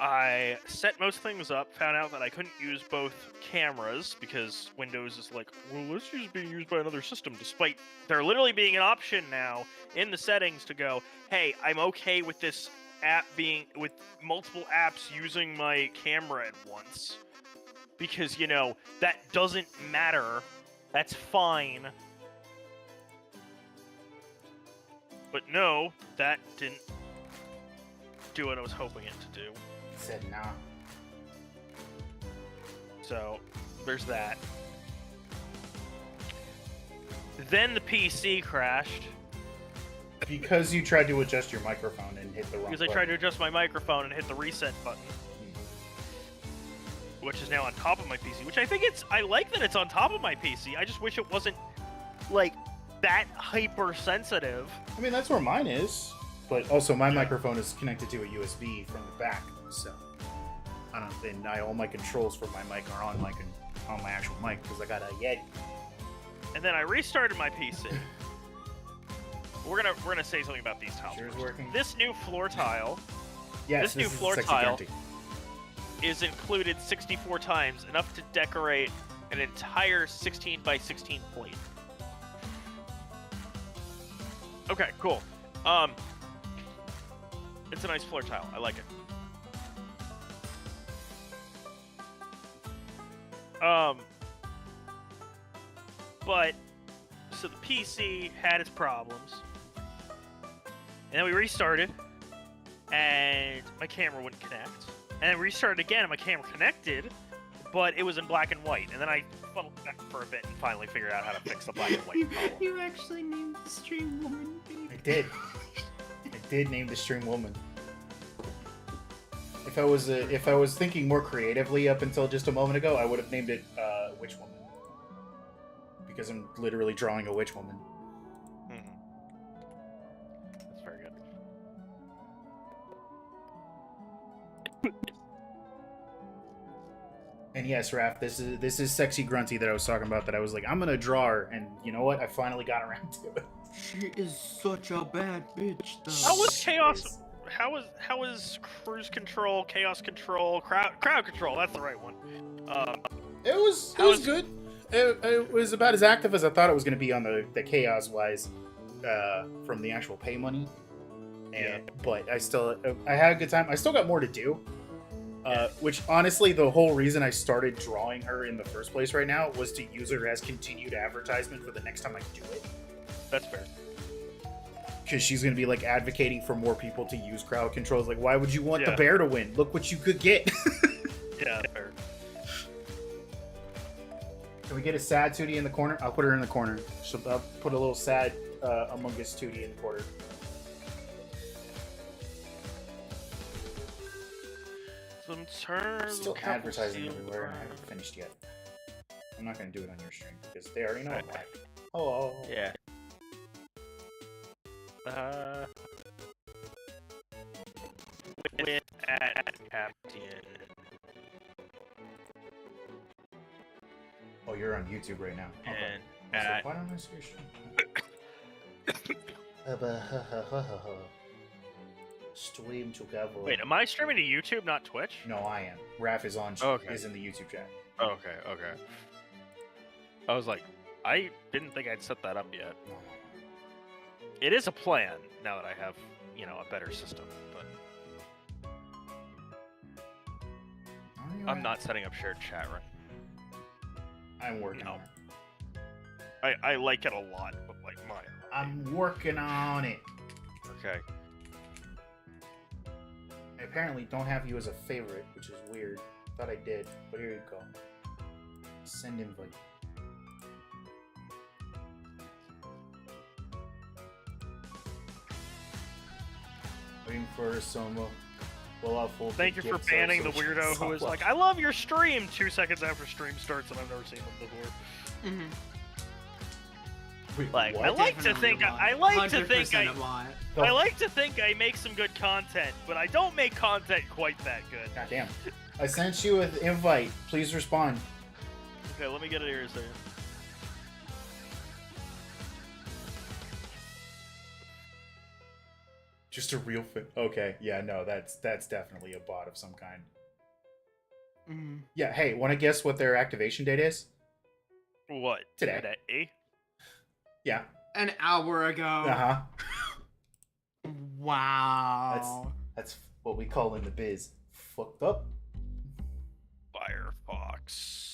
I set most things up, found out that I couldn't use both cameras because Windows is like, well, let's use being used by another system, despite there literally being an option now in the settings to go, hey, I'm okay with this app being with multiple apps using my camera at once. Because, that doesn't matter. That's fine. But no, that didn't do what I was hoping it to do. Said nah. So, there's that. Then the PC crashed. Because you tried to adjust your microphone and hit the wrong Because I tried to adjust my microphone and hit the reset button. Which is now on top of my PC. Which I like that it's on top of my PC. I just wish it wasn't, like, that hypersensitive. I mean, that's where mine is. But also, my microphone is connected to a USB from the back, so and all my controls for my mic are on my actual mic because I got a Yeti. And then I restarted my PC. We're gonna say something about these tiles. Yours working? This new floor tile. Yes, this new floor tile is included 64 times, enough to decorate an entire 16 by 16 plate. Okay, cool. It's a nice floor tile. I like it. But so the PC had its problems, and then we restarted, and my camera wouldn't connect, and then we restarted again, and my camera connected, but it was in black and white, and then I funneled back for a bit and finally figured out how to fix the black and white problem. You actually named the stream woman, baby. I did. I did name the stream woman. If I was thinking more creatively up until just a moment ago, I would have named it Witch Woman. Because I'm literally drawing a witch woman. That's very good. And yes, Raph, this is sexy Grunty that I was talking about. That I was like, I'm gonna draw her, and you know what? I finally got around to it. She is such a bad bitch, though. How was chaos? How was cruise control, chaos control, crowd control? That's the right one. It was good. It was about as active as I thought it was going to be on the chaos wise, from the actual pay money. But I had a good time. I still got more to do. Which honestly, the whole reason I started drawing her in the first place right now was to use her as continued advertisement for the next time I do it. That's fair. Because she's going to be like advocating for more people to use crowd controls. Like, why would you want the bear to win? Look what you could get. Yeah, fair. Can we get a sad Tootie in the corner? I'll put her in the corner. So I'll put a little sad Among Us Tootie in the corner. Still advertising everywhere. I haven't finished yet. I'm not going to do it on your stream because they already know I'm back. Hello. Yeah. With at Captain. Oh, you're on YouTube right now. Okay. And why don't I see your stream? Stream together. Wait, am I streaming to YouTube, not Twitch? No, I am. Raph is on. Okay. Is in the YouTube chat. Okay. I was like, I didn't think I'd set that up yet. No. It is a plan now that I have, a better system, but I'm not setting up shared chat right. I'm working on it. I like it a lot, but like I'm working on it. Okay. I apparently don't have you as a favorite, which is weird. Thought I did, but here you go. Send invite. Waiting for some Thank you for banning the weirdo who was like, I love your stream 2 seconds after stream starts, and I've never seen him before. Mm-hmm. Wait, like, what? I like to think I make some good content, but I don't make content quite that good. God damn. I sent you an invite. Please respond. Okay, let me get it here a second. Just a real fit. Okay, yeah, no, that's definitely a bot of some kind. Mm. Yeah, hey, want to guess what their activation date is? What? Today. Yeah. An hour ago. Uh-huh. Wow. That's what we call in the biz fucked up. Firefox.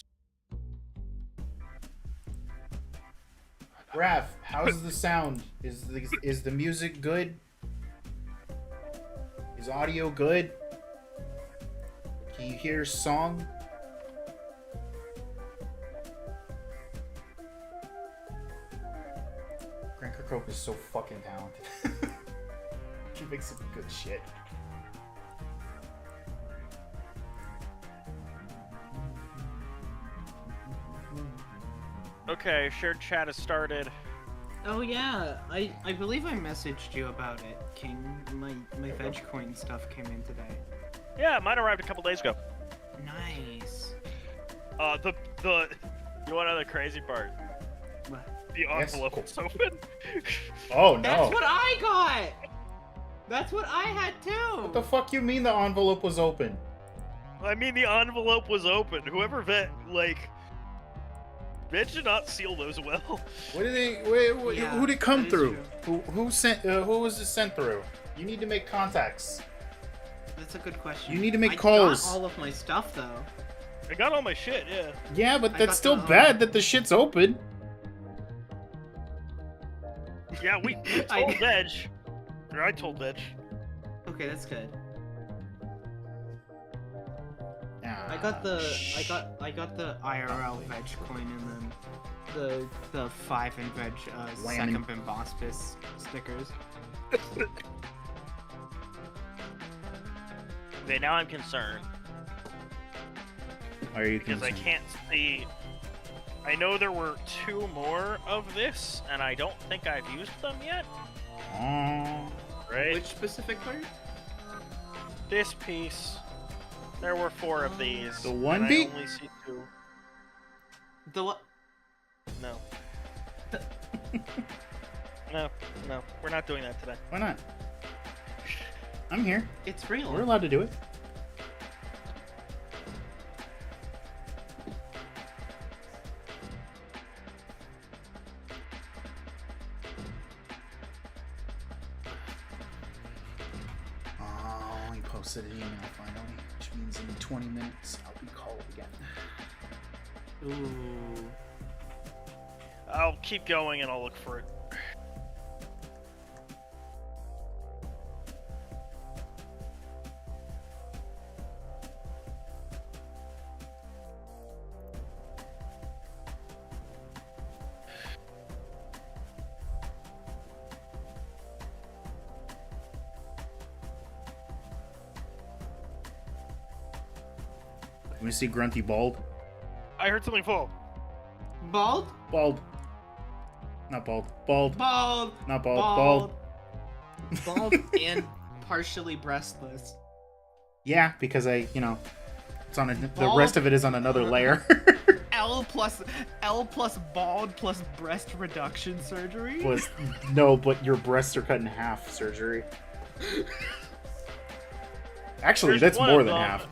Raph, how's the sound? Is the music good? Is audio good? Can you hear song? Grant Kirkhope is so fucking talented. He makes some good shit. Okay, shared chat has started. Oh yeah, I believe I messaged you about it, King. My veg coin stuff came in today. Yeah, mine arrived a couple days ago. Nice. You want to know the crazy part? What? The envelope is open. Oh no. That's what I got! That's what I had too! What the fuck you mean the envelope was open? I mean, the envelope was open. Whoever vet did not seal those well. What did they? Yeah, who did it come that is through? Who sent? Who was it sent through? You need to make contacts. That's a good question. You need to make I calls. got all of my stuff though. I got all my shit, yeah. Yeah, but I that's got still the, bad that the shit's open. Yeah, we I- told Veg. Or I told Veg. Okay, that's good. Ah, I got the IRL veg coin and then the 5 and veg Whammin'. second Bimbospis stickers. Okay, now I'm concerned. Are you Because I concerned? can't see... I know there were 2 more of this, and I don't think I've used them yet. Oh. Right? Which specific part? This piece. There were 4 of these. The one and beat? I only see 2. The what? No. No, we're not doing that today. Why not? I'm here. It's real. We're allowed to do it. Oh, he posted an email finally, which means in 20 minutes I'll be called again. Ooh. I'll keep going and I'll look for it. Let me see Grunty bald. I heard something fall. Bald? Bald. Not bald. Bald. Bald. Not bald. Bald. Bald and partially breastless. Yeah, because it's on the Bald? rest of it is on another layer. L plus bald plus breast reduction surgery. No, but your breasts are cut in half surgery. Actually, There's that's one more of than them. half.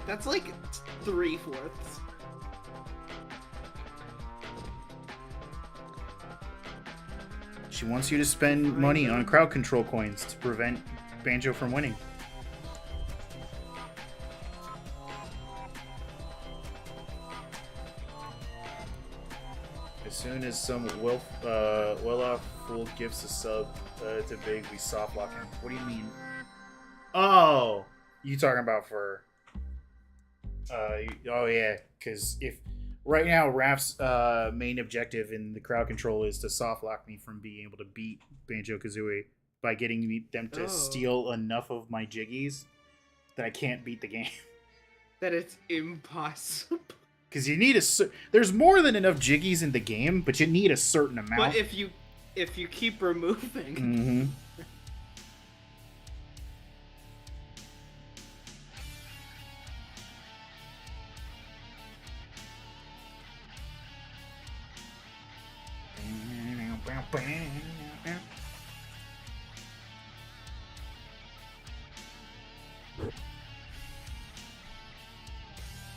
That's like 3/4. She wants you to spend money on crowd control coins to prevent Banjo from winning. As soon as some well-off fool gives a sub to Big, we soft lock him. What do you mean? Oh, you talking about for? Oh yeah, because if right now Raph's main objective in the crowd control is to soft lock me from being able to beat Banjo Kazooie by getting them to steal enough of my jiggies that I can't beat the game. That it's impossible. Because you need there's more than enough jiggies in the game, but you need a certain amount. But if you keep removing, Mm-hmm.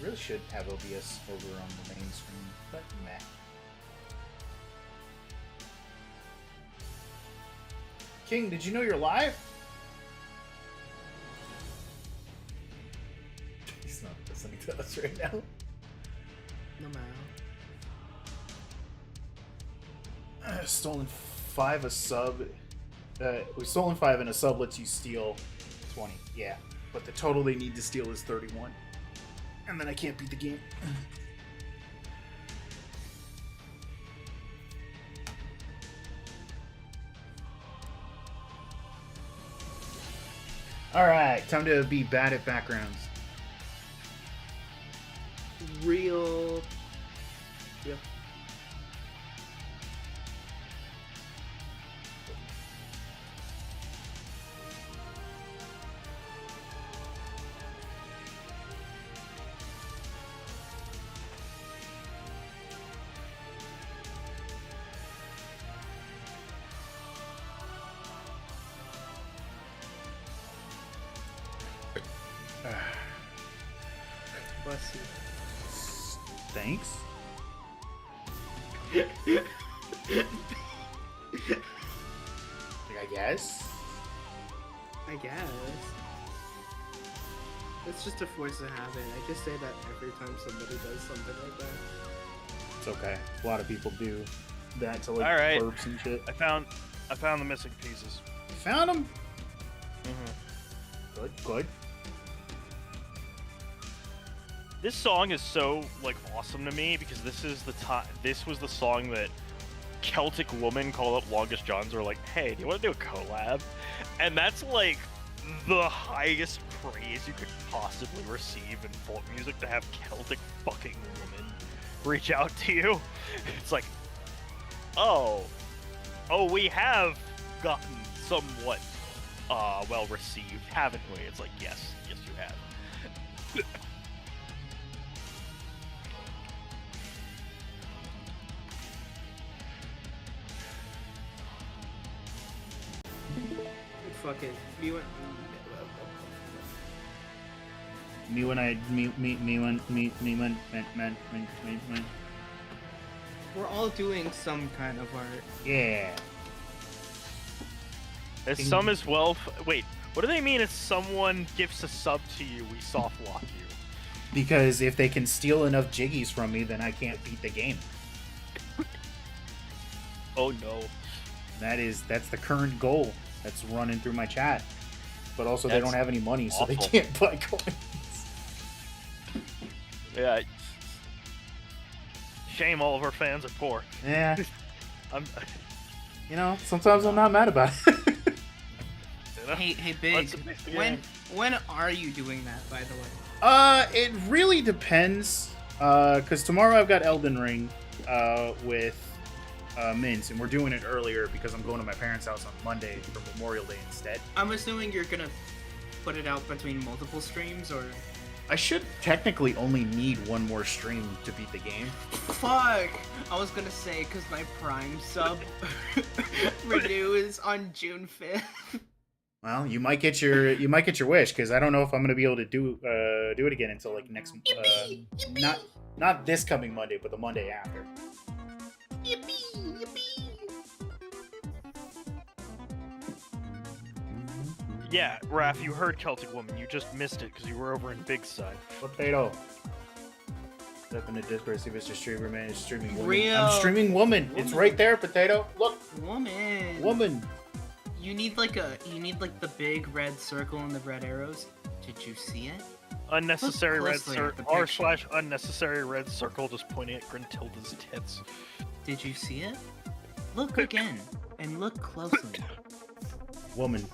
Really should have OBS over on the main screen, but meh. King, did you know you're live? He's not listening to us right now. No matter. Stolen 5 a sub. We stolen 5 and a sub lets you steal 20. Yeah, but the total they need to steal is 31. And then I can't beat the game. Alright, time to be bad at backgrounds. Real. Yep. Bless you. Thanks. I guess. I guess. It's just a force of habit. I just say that every time somebody does something like that. It's okay. A lot of people do that to like All right. burps and shit. I found the missing pieces. You found them? Mm-hmm. Good, good. This song is so like awesome to me because this is the time. This was the song that Celtic Woman called up Longest Johns. Were like, "Hey, do you want to do a collab?" And that's like the highest praise you could possibly receive in folk music, to have Celtic fucking Woman reach out to you. It's like, oh, we have gotten somewhat well received, haven't we? It's like, yes, you have. Fuck it. Me when we're all doing some kind of art. Yeah. As some as well. Wait, what do they mean? If someone gifts a sub to you, we soft lock you. Because if they can steal enough jiggies from me, then I can't beat the game. Oh no. That's the current goal that's running through my chat. But also they That's don't have any money, so they awful. can't buy coins. Yeah. Shame all of our fans are poor. Yeah. I'm. You know, sometimes I'm not mad about it. You know? Hey, Big. What's the big When are you doing that, by the way? It really depends. Because tomorrow I've got Elden Ring with Mints, and we're doing it earlier because I'm going to my parents' house on Monday for Memorial Day instead. I'm assuming you're gonna put it out between multiple streams, or... I should technically only need one more stream to beat the game. Fuck! I was gonna say, because my Prime sub renews on June 5th. Well, you might get your wish, because I don't know if I'm gonna be able to do it again until like next not this coming Monday, but the Monday after. Yippee! Yippee! Yeah, Raph, you heard Celtic Woman. You just missed it because you were over in Big Side. Potato. Step into Discord, see if it's a streamer, man. It's streaming woman. Real I'm streaming woman. It's right there, Potato. Look. Woman! Woman. You need like the big red circle and the red arrows. Did you see it? Unnecessary Look red closely at the circle. picture. r/unnecessary red circle just pointing at Gruntilda's tits. Did you see it? Look again, and look closely. Woman.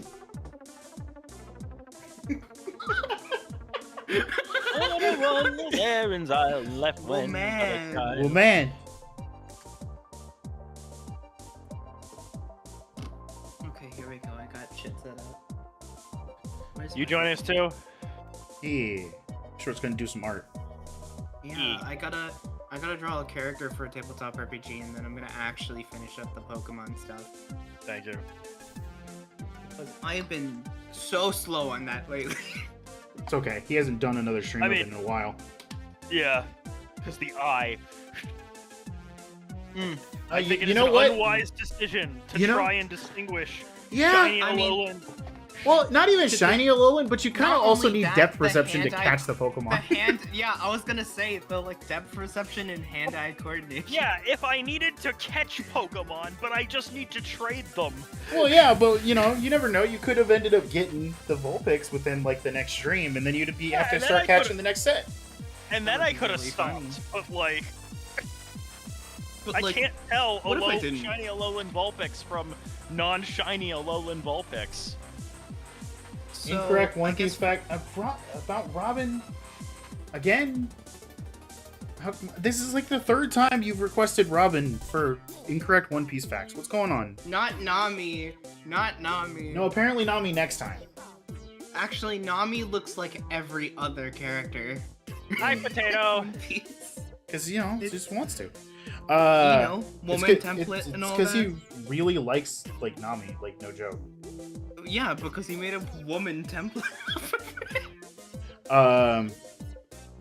Errands I left when man. Woman. Okay, here we go. I got shit set up. Where's You my- join us too? Yeah. Sure, it's gonna do some art. Yeah, I gotta draw a character for a tabletop RPG, and then I'm gonna actually finish up the Pokemon stuff. Thank you. Because I have been so slow on that lately. It's okay. He hasn't done another stream I of mean- it in a while. Yeah, because the eye. I think it you is know an what? unwise decision to You know- try and distinguish Yeah, shiny I mean- Alolan. Well, not even shiny Alolan, but you kind of Not also only need that, depth the perception to hand-eye- catch the The Pokemon. hand, yeah, I was gonna say the depth perception and hand-eye coordination. Yeah, if I needed to catch Pokemon, but I just need to trade them. Well, yeah, but you never know. You could have ended up getting the Vulpix within like the next stream, and then you'd be Yeah, have to and then start I catching could've- the next set. And That then would I be could have really stopped, funny. but like, But, I like, can't tell what if I didn't? shiny Alolan Vulpix from non-shiny Alolan Vulpix. so, Incorrect I One guess- Piece fact about Robin. Again, this is like the third time you've requested Robin for incorrect One Piece facts. What's going on? Not Nami. Not Nami. No, apparently Nami next time. Actually, Nami looks like every other character. Hi, Potato. One Piece. Because, she just wants to. Woman template and all It's because that. he really likes, like, Nami. Like, no joke. Yeah, because he made a woman template.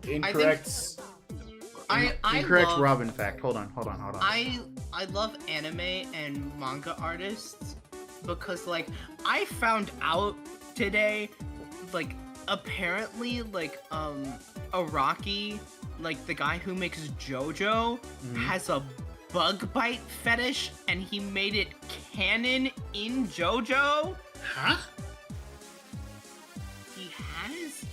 Incorrect... I incorrect love, Robin fact. Hold on. I love anime and manga artists because like I found out today like apparently like Araki, like the guy who makes JoJo, has a bug bite fetish and he made it canon in JoJo. Huh? He has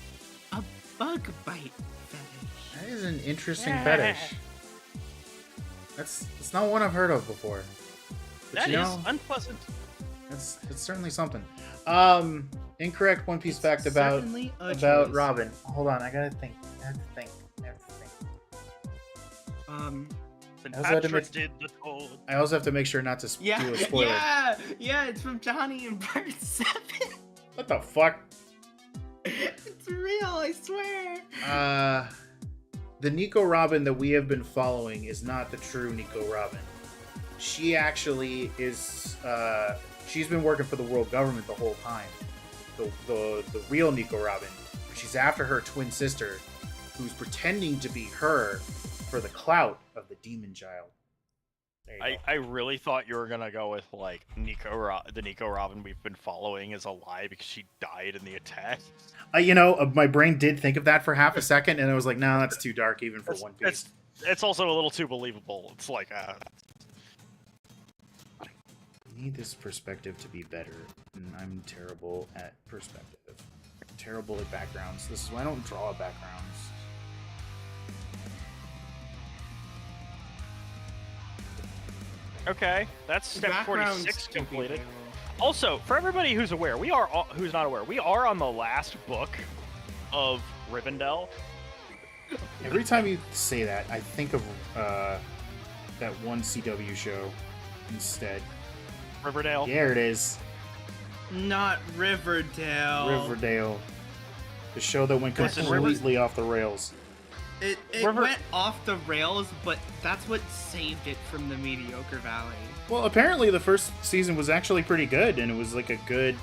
a bug bite fetish. That is an interesting Yeah. fetish. It's not one I've heard of before. But That you is know, unpleasant. it's certainly something. Incorrect One Piece fact about Certainly a about choice. Robin. Hold on, I gotta think. I have to think. And I also had to Patrick make- did the toad. I also have to make sure not to Yeah, do a spoiler. yeah, it's from Johnny and Part 7. What the fuck? It's real, I swear. The Nico Robin that we have been following is not the true Nico Robin. She actually is. She's been working for the world government the whole time. The real Nico Robin. She's after her twin sister, who's pretending to be her for the clout of the demon child. There you go. I really thought you were gonna go with like the Nico Robin we've been following is a lie because she died in the attack. My brain did think of that for half a second, and I was like, "No, that's too dark, even for One Piece." It's also a little too believable. It's like I need this perspective to be better, and I'm terrible at perspective. I'm terrible at backgrounds. This is why I don't draw backgrounds. okay, that's step Background's 46 stupid, completed. Halo. Also, for everybody who's aware, who's not aware, we are on the last book of Rivendell. Every time you say that, I think of that one CW show instead. Riverdale. There it is, Not Riverdale. Riverdale, the show that went Listen, completely off the rails. It went off the rails, but that's what saved it from the mediocre valley. Well, apparently the first season was actually pretty good, and it was like a good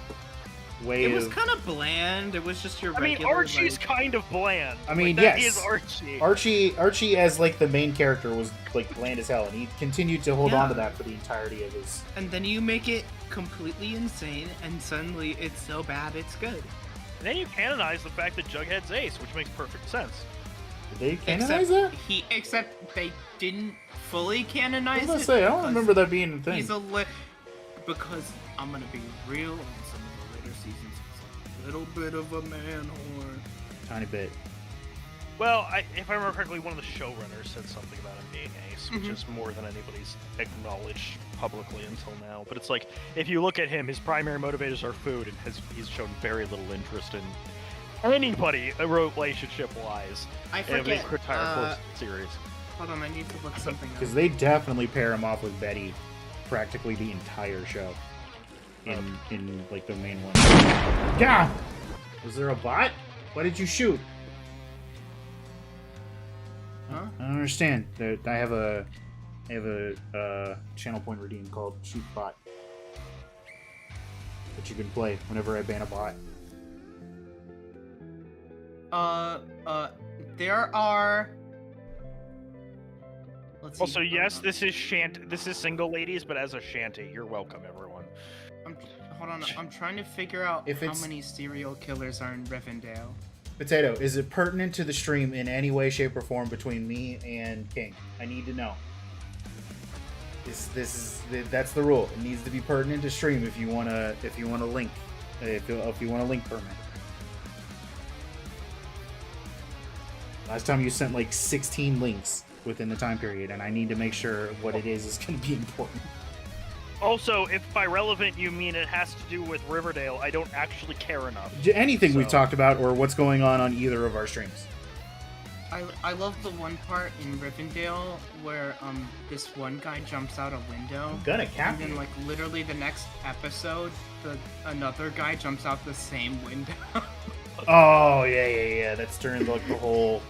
way It was of. kind of bland. It was just your I mean, regular. Archie's like- kind of bland. I mean, Like, that yes. is Archie. Archie as like the main character was like bland as hell, and he continued to hold Yeah. on to that for the entirety of his. And then you make it completely insane, and suddenly it's so bad it's good. And then you canonize the fact that Jughead's ace, which makes perfect sense. Did they canonize that? Except they didn't fully canonize I was gonna it. say I don't because remember that being a thing. He's because I'm gonna be real. On some of the later seasons, he's a little bit of a man whore. Tiny bit. Well, if I remember correctly, one of the showrunners said something about him being ace, which Mhm. is more than anybody's acknowledged publicly until now. But it's like, if you look at him, his primary motivators are food, and he's shown very little interest in anybody relationship-wise I in the forget. entire course of the series. Hold on, I need to look something up. Because they definitely pair him off with Betty practically the entire show. In like the main one. Yeah! Was there a bot? Why did you shoot? Huh? I don't understand. I have a channel point redeem called Shoot Bot that you can play whenever I ban a bot. There are Let's see. Also, yes, this is This is single ladies, but as a shanty, you're welcome, everyone. Hold on. I'm trying to figure out If how it's- many serial killers are in Rivendell. Potato, is it pertinent to the stream in any way, shape, or form between me and King? I need to know. That's the rule. It needs to be pertinent to stream if you wanna link, if you wanna link permit. Last time you sent like 16 links within the time period, and I need to make sure what it is going to be important. Also, if by relevant you mean it has to do with Riverdale, I don't actually care enough. Anything we've talked about or what's going on either of our streams. I love the one part in Rivendell where this one guy jumps out a window. I'm gonna cap And then you. like literally the next episode, another guy jumps out the same window. Oh yeah. That's during like the whole.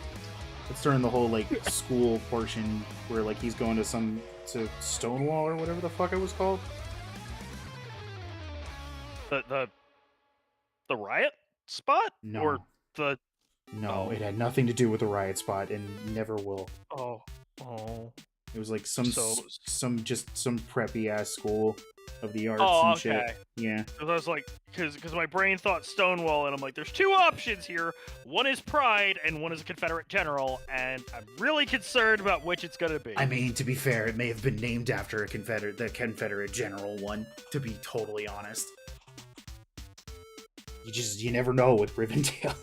It's during the whole like school portion where like he's going to Stonewall or whatever the fuck it was called. The riot spot? No. Or the No, Oh. it had nothing to do with the riot spot and never will. oh. It was like some So- preppy ass school of the arts Oh, and okay. shit. Yeah. Because I was like, because my brain thought Stonewall, and I'm like, there's two options here. One is Pride, and one is a Confederate general, and I'm really concerned about which it's gonna be. I mean, to be fair, it may have been named after the Confederate general one, to be totally honest. You never know with Rivendell.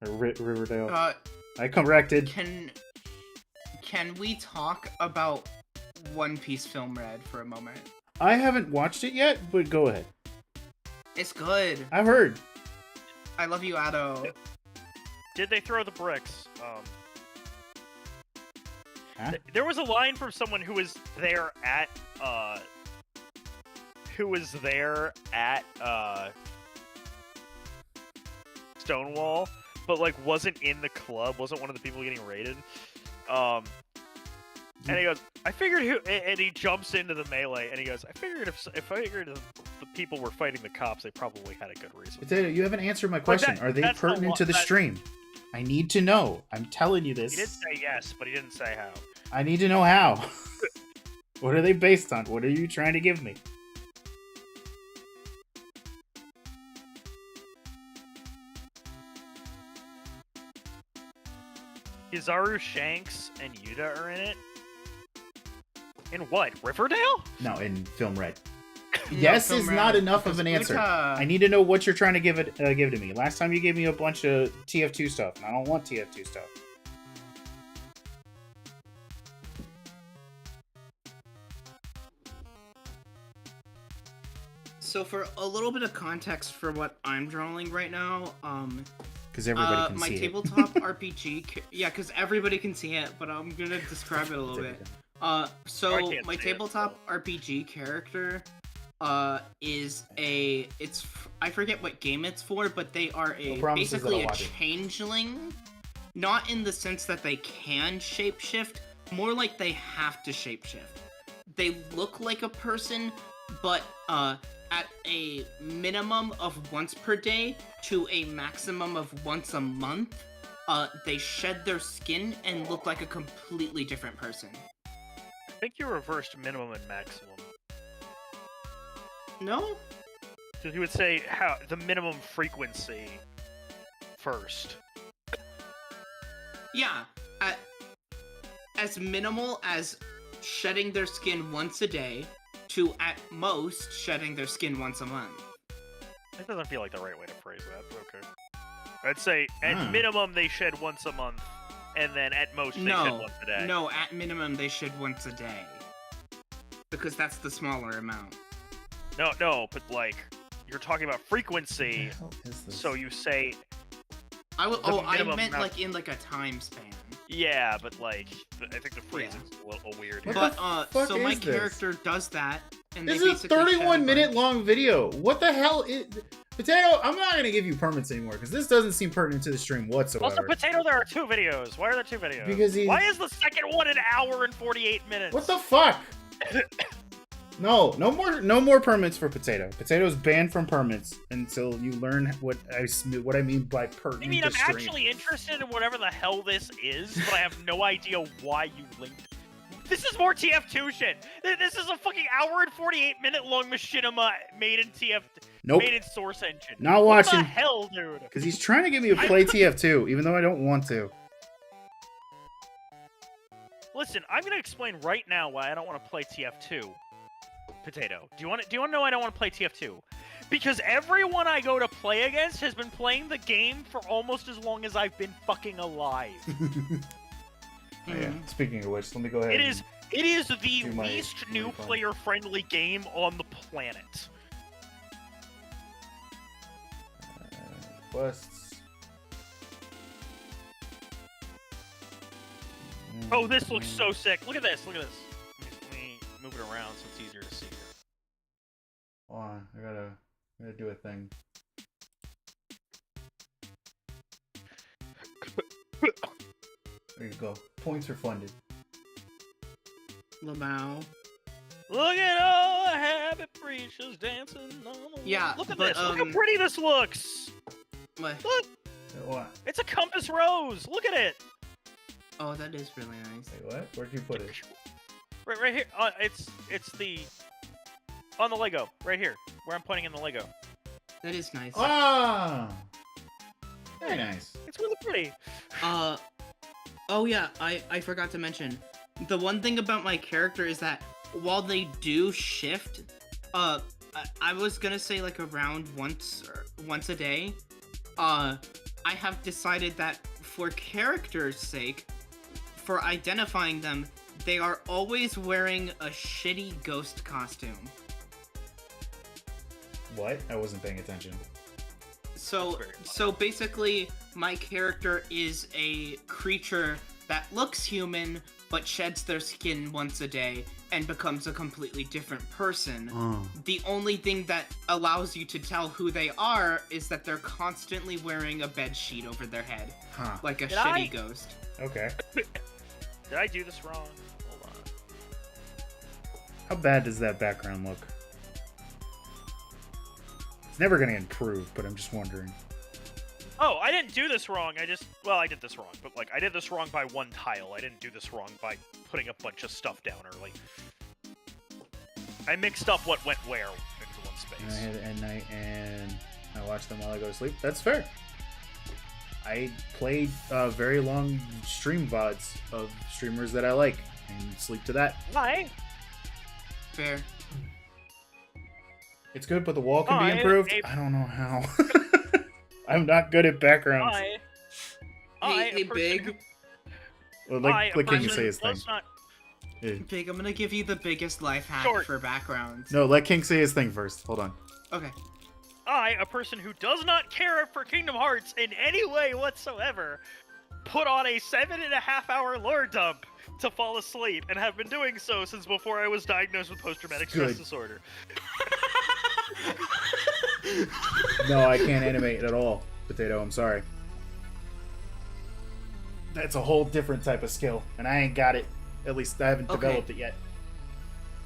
Or Riverdale. I corrected. Can we talk about One Piece Film Red for a moment? I haven't watched it yet, but go ahead. It's good. I've heard. I love you, Ado. Did they throw the bricks? Huh? There was a line from someone who was there at Stonewall, but like wasn't in the club, wasn't one of the people getting raided. And he goes, I figured and he jumps into the melee, and he goes, I figured if the people were fighting the cops, they probably had a good reason. Potato, you haven't answered my question. Are they that's pertinent to the stream? I need to know. I'm telling you this. He did say yes, but he didn't say how. I need to know how. What are they based on? What are you trying to give me? Kizaru, Shanks, and Yuta are in it? In what? Riverdale? No, in Film Red. No, Yes Film is Red, not enough of because an answer. Uta- I need to know what you're trying to give to me. Last time you gave me a bunch of TF2 stuff, and I don't want TF2 stuff. So for a little bit of context for what I'm drawing right now, Because everybody can my see tabletop RPG, yeah, because everybody can see it, but I'm gonna describe it a little bit. So I can't my see it, tabletop RPG character, is I forget what game it's for, but they are No promises that basically I'll a watch it. changeling, not in the sense that they can shapeshift, more like they have to shapeshift. They look like a person, but at a minimum of once per day to a maximum of once a month, they shed their skin and look like a completely different person. I think you reversed minimum and maximum. No? So he would say how the minimum frequency first. Yeah, as minimal as shedding their skin once a day to at most shedding their skin once a month. That doesn't feel like the right way to phrase that, but okay. I'd say at Hmm. minimum they shed once a month, and then at most they shed once a day. No, at minimum they shed once a day. Because that's the smaller amount. No, but like you're talking about frequency, What the hell is this? so you say I minimum meant amount. like in like a time span. yeah, but like I think the phrase is a little weird. What here. But the fuck so my is this? character does that, and This they is a basically shed 31-minute bunch- long video. What the hell is... Potato, I'm not going to give you permits anymore, because this doesn't seem pertinent to the stream whatsoever. Also, Potato, there are two videos. Why are there two videos? Because he- Why is the second one an hour and 48 minutes? What the fuck? No more permits for Potato. Potato's banned from permits until you learn what I mean by pertinent I mean, to I'm stream. actually interested in whatever the hell this is, but I have no idea why you linked. This is more TF2 shit. This is a fucking hour and 48-minute long machinima made in Nope. made in Source Engine. Not watching. What the hell, dude? Because he's trying to get me to play TF2, even though I don't want to. Listen, I'm gonna explain right now why I don't want to play TF2. Potato. Do you want to know why I don't want to play TF2? Because everyone I go to play against has been playing the game for almost as long as I've been fucking alive. Oh, yeah. Speaking of which, let me go ahead. It is the do my least new refund. player-friendly game on the planet. Quests. Oh, this looks so sick. Look at this. Look at this. Let me move it around so it's easier to see here. Hold on, I gotta do a thing. There you go. Points are funded. Lamau. Look at all the happy preachers dancing on the Yeah, Look at but, this. Look how pretty this looks. What? Look, What? it's a compass rose. Look at it. Oh, that is really nice. Wait, what? Where'd you put it? Right here. It's the on the Lego right here where I'm pointing in the Lego. That is nice. Ah! Very nice. It's really pretty. Oh yeah, I forgot to mention. The one thing about my character is that while they do shift, I was gonna say like around once a day, I have decided that for character's sake, for identifying them, they are always wearing a shitty ghost costume. What? I wasn't paying attention. So basically, my character is a creature that looks human, but sheds their skin once a day and becomes a completely different person. Oh. The only thing that allows you to tell who they are is that they're constantly wearing a bed sheet over their head, Huh. like a Did shitty I? ghost. Okay. Did I do this wrong? Hold on. How bad does that background look? It's never gonna improve, but I'm just wondering. Oh, I didn't do this wrong. I did this wrong, but like I did this wrong by one tile. I didn't do this wrong by putting a bunch of stuff down early. I mixed up what went where into one space. And I hit it at night and I watch them while I go to sleep. That's fair. I played very long stream VODs of streamers that I like and sleep to that. Hi. Fair. It's good, but the wall can be Hi, improved. Abe. I don't know how. I'm not good at backgrounds. Hey, Big. Well, like King say his thing. Yeah. Big, I'm gonna give you the biggest life hack Short. for backgrounds. No, let King say his thing first. Hold on. Okay. I, a person who does not care for Kingdom Hearts in any way whatsoever, put on a 7.5-hour lore dump to fall asleep, and have been doing so since before I was diagnosed with post-traumatic stress Good. disorder. No, I can't animate at all, Potato. I'm sorry. That's a whole different type of skill, and I ain't got it. At least I haven't Okay. developed it yet.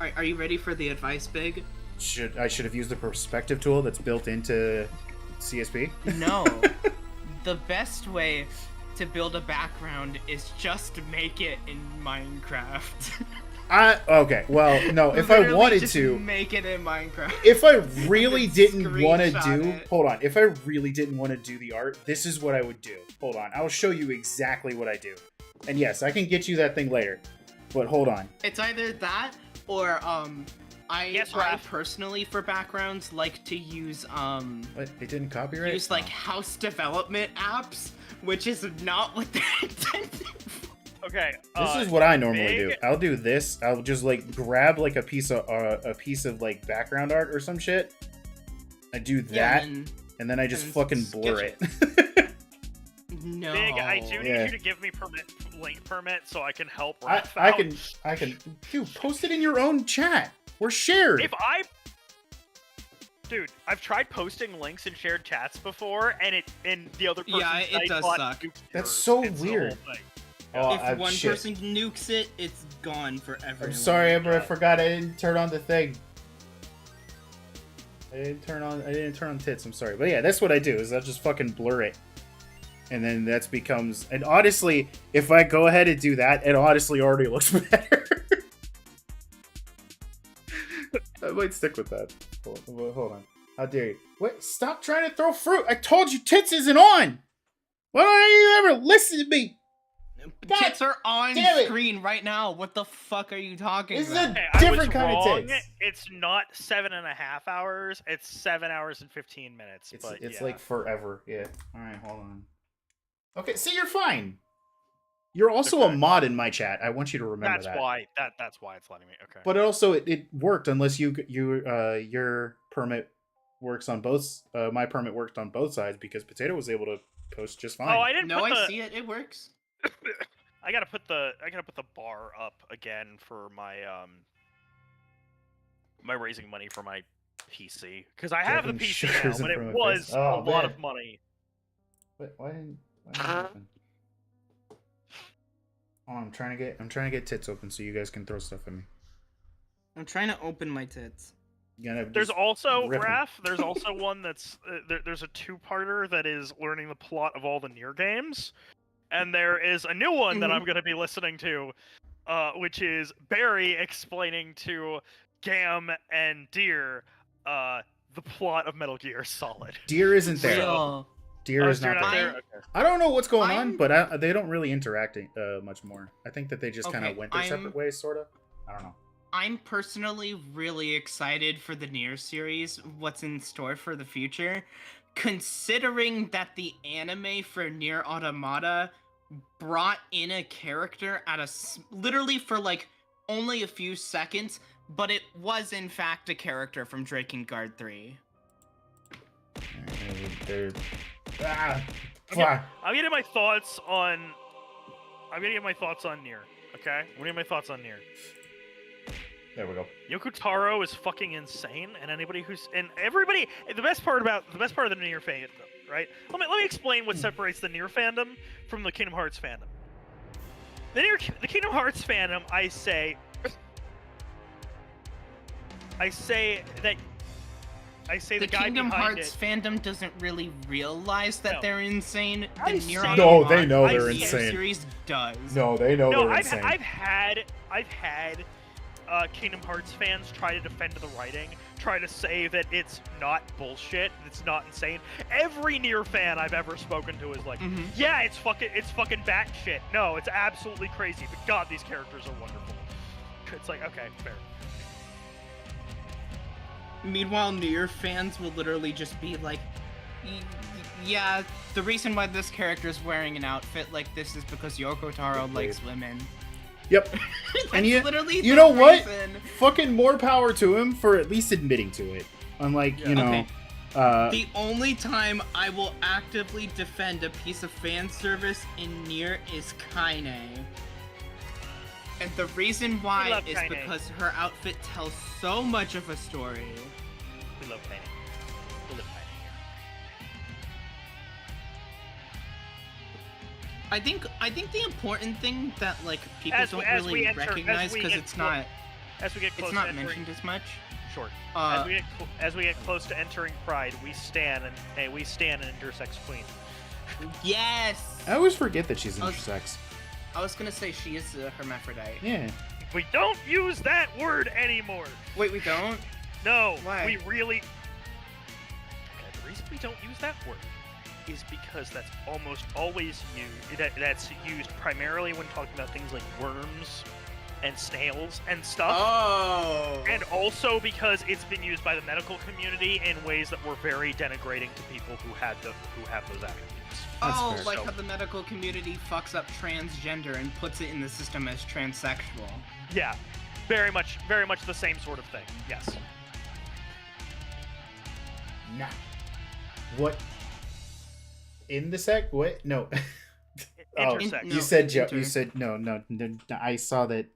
Alright, are you ready for the advice, Big? I should have used the perspective tool that's built into CSP? No. The best way to build a background is just make it in Minecraft. Okay, well, no, if I Literally wanted just to, make it in Minecraft. if I really then didn't want to screenshot do, it. hold on, if I really didn't want to do the art, this is what I would do. Hold on, I'll show you exactly what I do. And yes, I can get you that thing later, but hold on. It's either that or Yes, I Raph. personally for backgrounds like to use What? It didn't copyright? use like Oh. house development apps, which is not what they're intended for. Okay. This is what I normally Big- do. I'll do this. I'll just like grab like a piece of like background art or some shit. I do that, and then I just and fucking blur sketch it. No. Big, I do need Yeah. you to give me link permit so I can help I Raph out. can. Dude, post it in your own chat. We're shared. Dude, I've tried posting links in shared chats before, and the other person Yeah, it does suck. That's so weird. Oh, If one shit. person nukes it, it's gone forever. I'm sorry, Amber. I forgot. I didn't turn on the thing. I didn't turn on tits. I'm sorry, but yeah, that's what I do. Is I just fucking blur it, and then that becomes. And honestly, if I go ahead and do that, it honestly already looks better. might stick with that. Hold on. How dare you? Wait, stop trying to throw fruit. I told you tits isn't on. Why don't you ever listen to me? God Tits are on damn it. screen right now. What the fuck are you talking This is about? a Hey, I different was kind of wrong. tits. It's not 7.5 hours. It's 7 hours and 15 minutes. It's yeah. like forever. Yeah. All right, hold on. Okay, see, you're fine. You're also a Okay. mod in my chat. I want you to remember That's that. why. That's why it's letting me. Okay. But also, it worked unless your permit works on both. My permit worked on both sides because Potato was able to post just fine. Oh, I didn't. No, put I the, see it. It works. I gotta put the bar up again for my my raising money for my PC because I have the Dragging PC sugars now, in but front it of my face. was Oh, a lot man. of money. Why didn't it happen? Oh, I'm trying to get tits open so you guys can throw stuff at me. I'm trying to open my tits. You gotta There's just also rip 'em. Raph. There's also one that's there's a two-parter that is learning the plot of all the Nier games, and there is a new one that I'm gonna be listening to, which is Barry explaining to Gam and Deer the plot of Metal Gear Solid. Deer isn't there. Real. Deer is Deer not there. Okay. I don't know what's going on, I'm- but they don't really interact much more. I think that they just kind of Okay, went their I'm- separate ways, sort of. I don't know. I'm personally really excited for the Nier series, what's in store for the future, considering that the anime for Nier Automata brought in a character at literally for like only a few seconds, but it was in fact a character from Drakengard 3. They're ah, Okay. fly. I'm gonna get my thoughts on. Nier. Okay, I'm gonna get my thoughts on Nier. There we go. Yoko Taro is fucking insane, and everybody. The best part of the Nier fandom, right? Let me explain what separates the Nier fandom from the Kingdom Hearts fandom. The Kingdom Hearts fandom, I say the guy Kingdom behind Hearts it. fandom doesn't really realize that No. they're insane. I The say- Nier No, Automata they know they're insane. series does. No, they know No, they're I've insane. had Kingdom Hearts fans try to defend the writing, try to say that it's not bullshit, it's not insane. Every Nier fan I've ever spoken to is like, yeah, it's fucking batshit. No, it's absolutely crazy. But God, these characters are wonderful. It's like, okay, fair. Meanwhile, Nier fans will literally just be like, yeah, the reason why this character is wearing an outfit like this is because Yoko Taro likes women. Yep. And That's literally you the know what? reason. Fucking more power to him for at least admitting to it. Unlike, you know, The only time I will actively defend a piece of fan service in Nier is Kaine. And the reason We why love is Kaine. because her outfit tells so much of a story. We love Kaine. We love Kaine. I think the important thing that like people As don't we really enter- as recognize we because get it's clo- not As we get close it's to not entering, mentioned as much. short. Uh, As we get close to entering Pride, we stand an intersex queen. Yes. I always forget that she's I was- intersex. I was gonna say she is a hermaphrodite. Yeah. We don't use that word anymore. Wait, we don't. No, Why? we really. Okay, the reason we don't use that word is because that's almost always used. That's used primarily when talking about things like worms and snails and stuff. Oh. And also because it's been used by the medical community in ways that were very denigrating to people who have those attributes. That's Oh, fair. like how the medical community fucks up transgender and puts it in the system as transsexual. Yeah, very much the same sort of thing. Yes. Nah. What? In the sec? What? No. Oh, Intersex. you No, said joke. inter. You said no. I saw that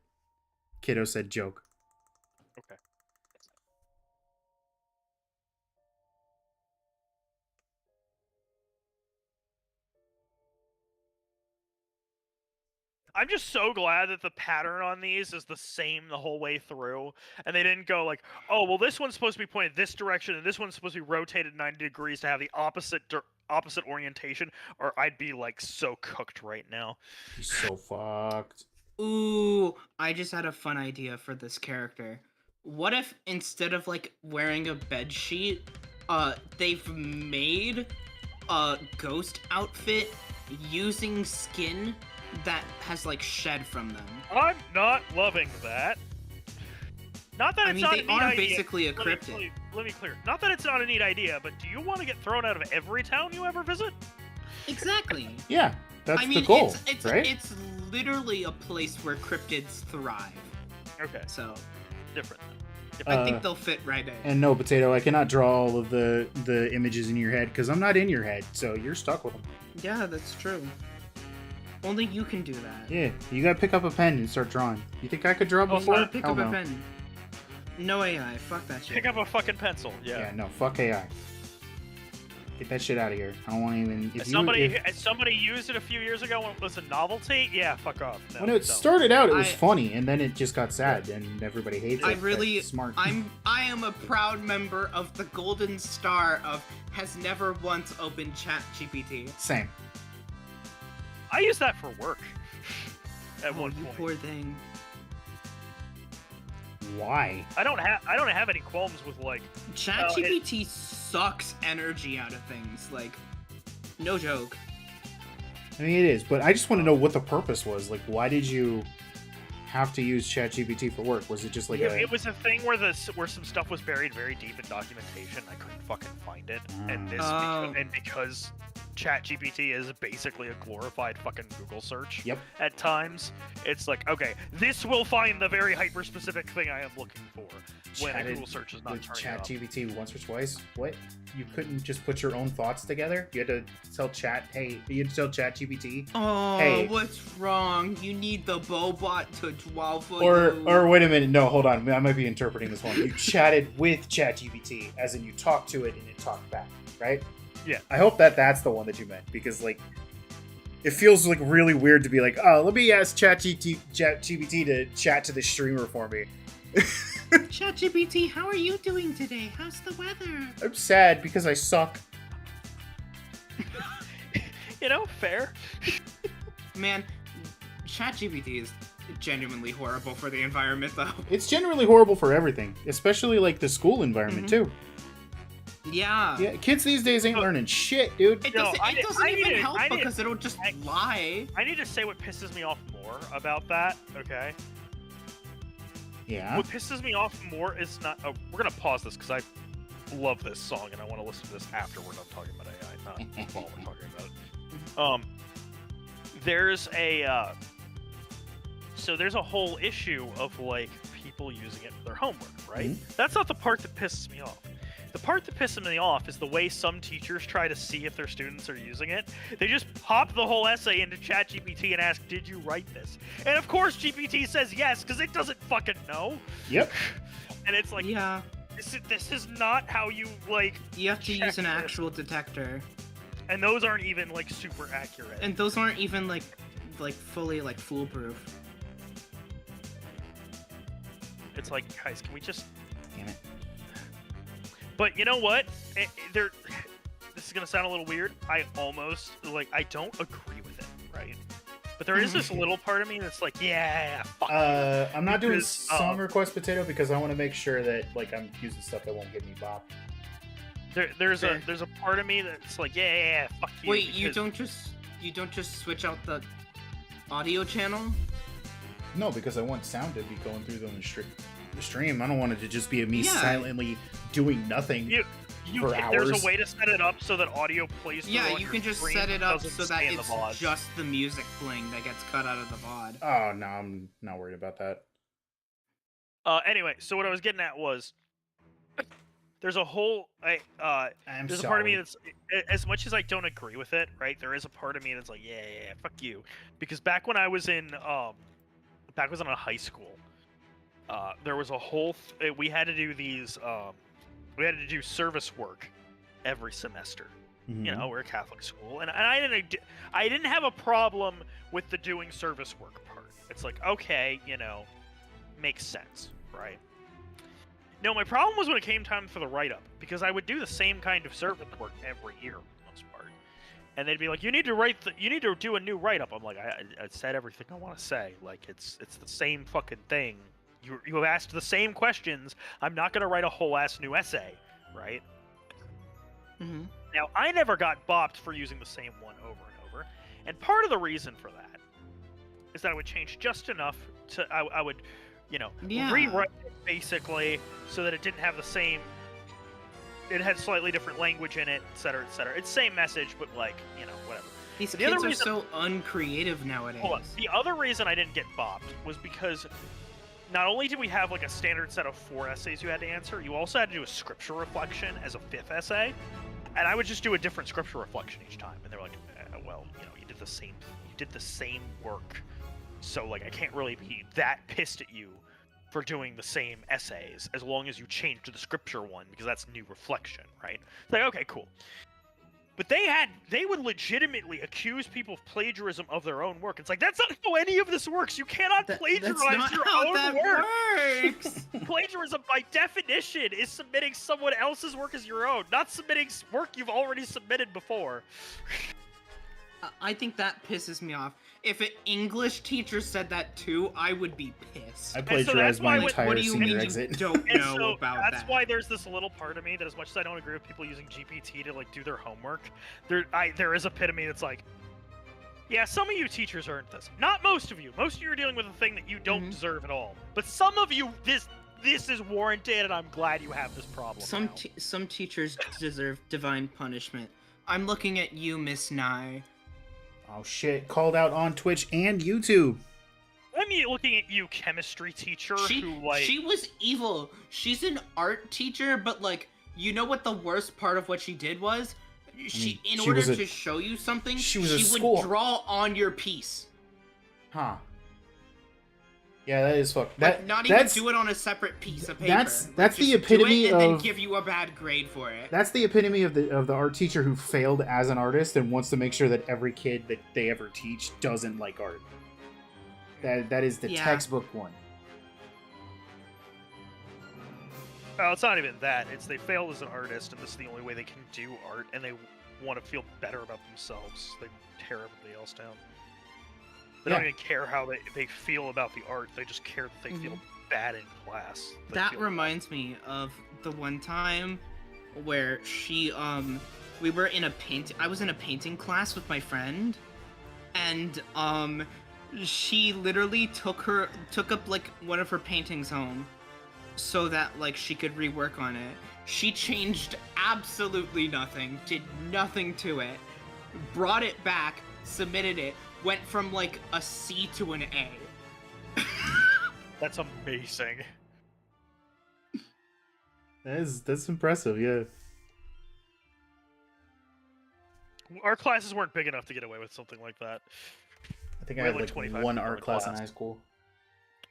Kiddo said joke. Okay. I'm just so glad that the pattern on these is the same the whole way through, and they didn't go like, oh, well, this one's supposed to be pointed this direction, and this one's supposed to be rotated 90 degrees to have the opposite orientation, or I'd be like so cooked right now. He's so fucked. Ooh, I just had a fun idea for this character. what if instead of like wearing a bed sheet, they've made a ghost outfit using skin that has like shed from them? I'm not loving that. Not that I it's mean, not they a neat are idea. basically a Let me cryptid. Let me clear. Not that it's not a neat idea, but do you want to get thrown out of every town you ever visit? Exactly. Yeah, that's I mean, the goal, it's right? it's literally a place where cryptids thrive. Okay, So different. I think they'll fit right in. And no, Potato, I cannot draw all of the images in your head because I'm not in your head, so you're stuck with them. Yeah, that's true. Only you can do that. Yeah, you gotta pick up a pen and start drawing. You think I could draw Oh, before? Pick Hell up no. a pen. No AI. Fuck that shit. Pick up a fucking pencil. Yeah, Yeah. no, fuck AI. Get that shit out of here. I don't want to even. If Somebody used it a few years ago when it was a novelty. Yeah, fuck off. No, when it don't. started out, it was I- funny, and then it just got sad, and everybody hates it. I really, That's smart. I am a proud member of the Golden Star of has never once opened ChatGPT. Same. I use that for work. At Oh, one you point, poor thing. Why? I don't have any qualms with like. ChatGPT sucks energy out of things. Like, no joke. I mean, it is, but I just want to know what the purpose was. Like, why did you have to use ChatGPT for work? Was it just like It was a thing where some stuff was buried very deep in documentation. I couldn't fucking find it, and Oh. because ChatGPT is basically a glorified fucking Google search. Yep. At times, it's like, okay, this will find the very hyper-specific thing I am looking for when a chatted Google search is not with turning up. ChatGPT once or twice? What? You couldn't just put your own thoughts together? You had to tell ChatGPT? Oh, Hey. what's wrong? You need the Bobot to draw for you. Or wait a minute, no, hold on. I might be interpreting this wrong. You chatted with ChatGPT, as in you talked to it and it talked back, right? Yeah. I hope that's the one that you meant, because like it feels like really weird to be like, oh, let me ask ChatGPT to chat to the streamer for me. ChatGPT, how are you doing today? How's the weather? I'm sad because I suck. You know, fair. Man, ChatGPT is genuinely horrible for the environment, though. It's generally horrible for everything, especially like the school environment too. Yeah. Yeah, kids these days ain't learning shit, dude. It No, doesn't, I it need- doesn't I even need- help I need- because it'll just lie. I need to say what pisses me off more about that. Okay. Yeah. What pisses me off more is not. Oh, we're gonna pause this because I love this song and I want to listen to this after we're done talking about AI, not while we're talking about it. There's a so there's a whole issue of like people using it for their homework, right? That's not the part that pisses me off. The part that pisses me off is the way some teachers try to see if their students are using it. They just pop the whole essay into ChatGPT and ask, "Did you write this?" And of course, GPT says yes because it doesn't fucking know. Yep. And it's like, Yeah, this is not how you like. you have to check use an this. actual detector. And those aren't even like super accurate. And those aren't even like fully like foolproof. It's like, guys, can we just? Damn it. But you know what? This is gonna sound a little weird. I don't agree with it, right? But there is this little part of me that's like, yeah, fuck you. I'm not doing Because, song request potato because I want to make sure that like I'm using stuff that won't get me bopped. There's Fair. a part of me that's like, yeah, fuck you. Wait, you because- don't just switch out the audio channel? No, because I want sound to be going through the stream. I don't want it to just be me Yeah. silently doing nothing. For There's hours. a way to set it up so that audio plays. through Yeah, on you your can just screen set it but up doesn't so that stay in the it's VOD. just the music playing that gets cut out of the VOD. Oh no, I'm not worried about that. Anyway, so what I was getting at was there's a whole I'm there's sorry. a part of me that's as much as I don't agree with it, right? There is a part of me that's like, yeah, fuck you, because back when I was in high school, there was a whole we had to do these we had to do service work every semester. Mhm. You know, we're a Catholic school, and I didn't have a problem with the doing service work part. It's like, okay, you know, makes sense, right? No, my problem was when it came time for the write-up, because I would do the same kind of service work every year for the most part, and they'd be like, you need to do a new write-up. I'm like, I said everything I want to say. Like, it's the same fucking thing you have asked the same questions. I'm not going to write a whole ass new essay, right? Mm-hmm. Now, I never got bopped for using the same one over and over, and part of the reason for that is that I would change just enough to I would, Yeah. rewrite it basically so that it didn't have the same. It had slightly different language in it, etc., etc. It's same message, but like whatever. These The kids other are reason- so uncreative nowadays. Hold on. The other reason I didn't get bopped was because not only did we have like a standard set of 4 essays you had to answer, you also had to do a scripture reflection as a 5th essay, and I would just do a different scripture reflection each time, and they were like, well, you did the same work, so like I can't really be that pissed at you for doing the same essays as long as you change to the scripture one because that's new reflection, right? It's like, okay, cool. But they would legitimately accuse people of plagiarism of their own work. It's like, that's not how any of this works. You cannot plagiarize That's not your how own that work. works. Plagiarism, by definition, is submitting someone else's work as your own, not submitting work you've already submitted before. I think that pisses me off. If an English teacher said that too, I would be pissed. I so plagiarized that's my why- entire What do you senior mean exit. you don't And know so about that's that? why there's this little part of me that, as much as I don't agree with people using GPT to like do their homework, there is a pit of me that's like, yeah, some of you teachers earned this. Not most of you. Most of you are dealing with a thing that you don't Mhm. deserve at all. But some of you, this is warranted, and I'm glad you have this problem. now. Some teachers deserve divine punishment. I'm looking at you, Miss Nye. Oh shit! Called out on Twitch and YouTube. I'm looking at you, chemistry teacher, who like She was evil. She's an art teacher, but like, you know what the worst part of what she did was? In she order was a- to show you something, she was a would school. draw on your piece. Huh. Yeah, that is fucked. Like, That not even that's do it on a separate piece of paper. that's Like, the just epitome do it and then of- give you a bad grade for it. that's the epitome of the art teacher who failed as an artist and wants to make sure that every kid that they ever teach doesn't like art. That is the Yeah. textbook one. well, it's not even that. It's they failed as an artist, and this is the only way they can do art, and they want to feel better about themselves. They tear everybody else down. They don't Yeah. even care how they feel about the art. They just care that they feel bad in class. They That feel reminds me of the one time where we were in I was in a painting class with my friend, and she literally took up like one of her paintings home so that like she could rework on it. She changed absolutely nothing, did nothing to it, brought it back, submitted it, went from like a C to an A. That's amazing. That's impressive. Yeah. Our classes weren't big enough to get away with something like that. I think We I had had like like 25 one people art in class in class. high school.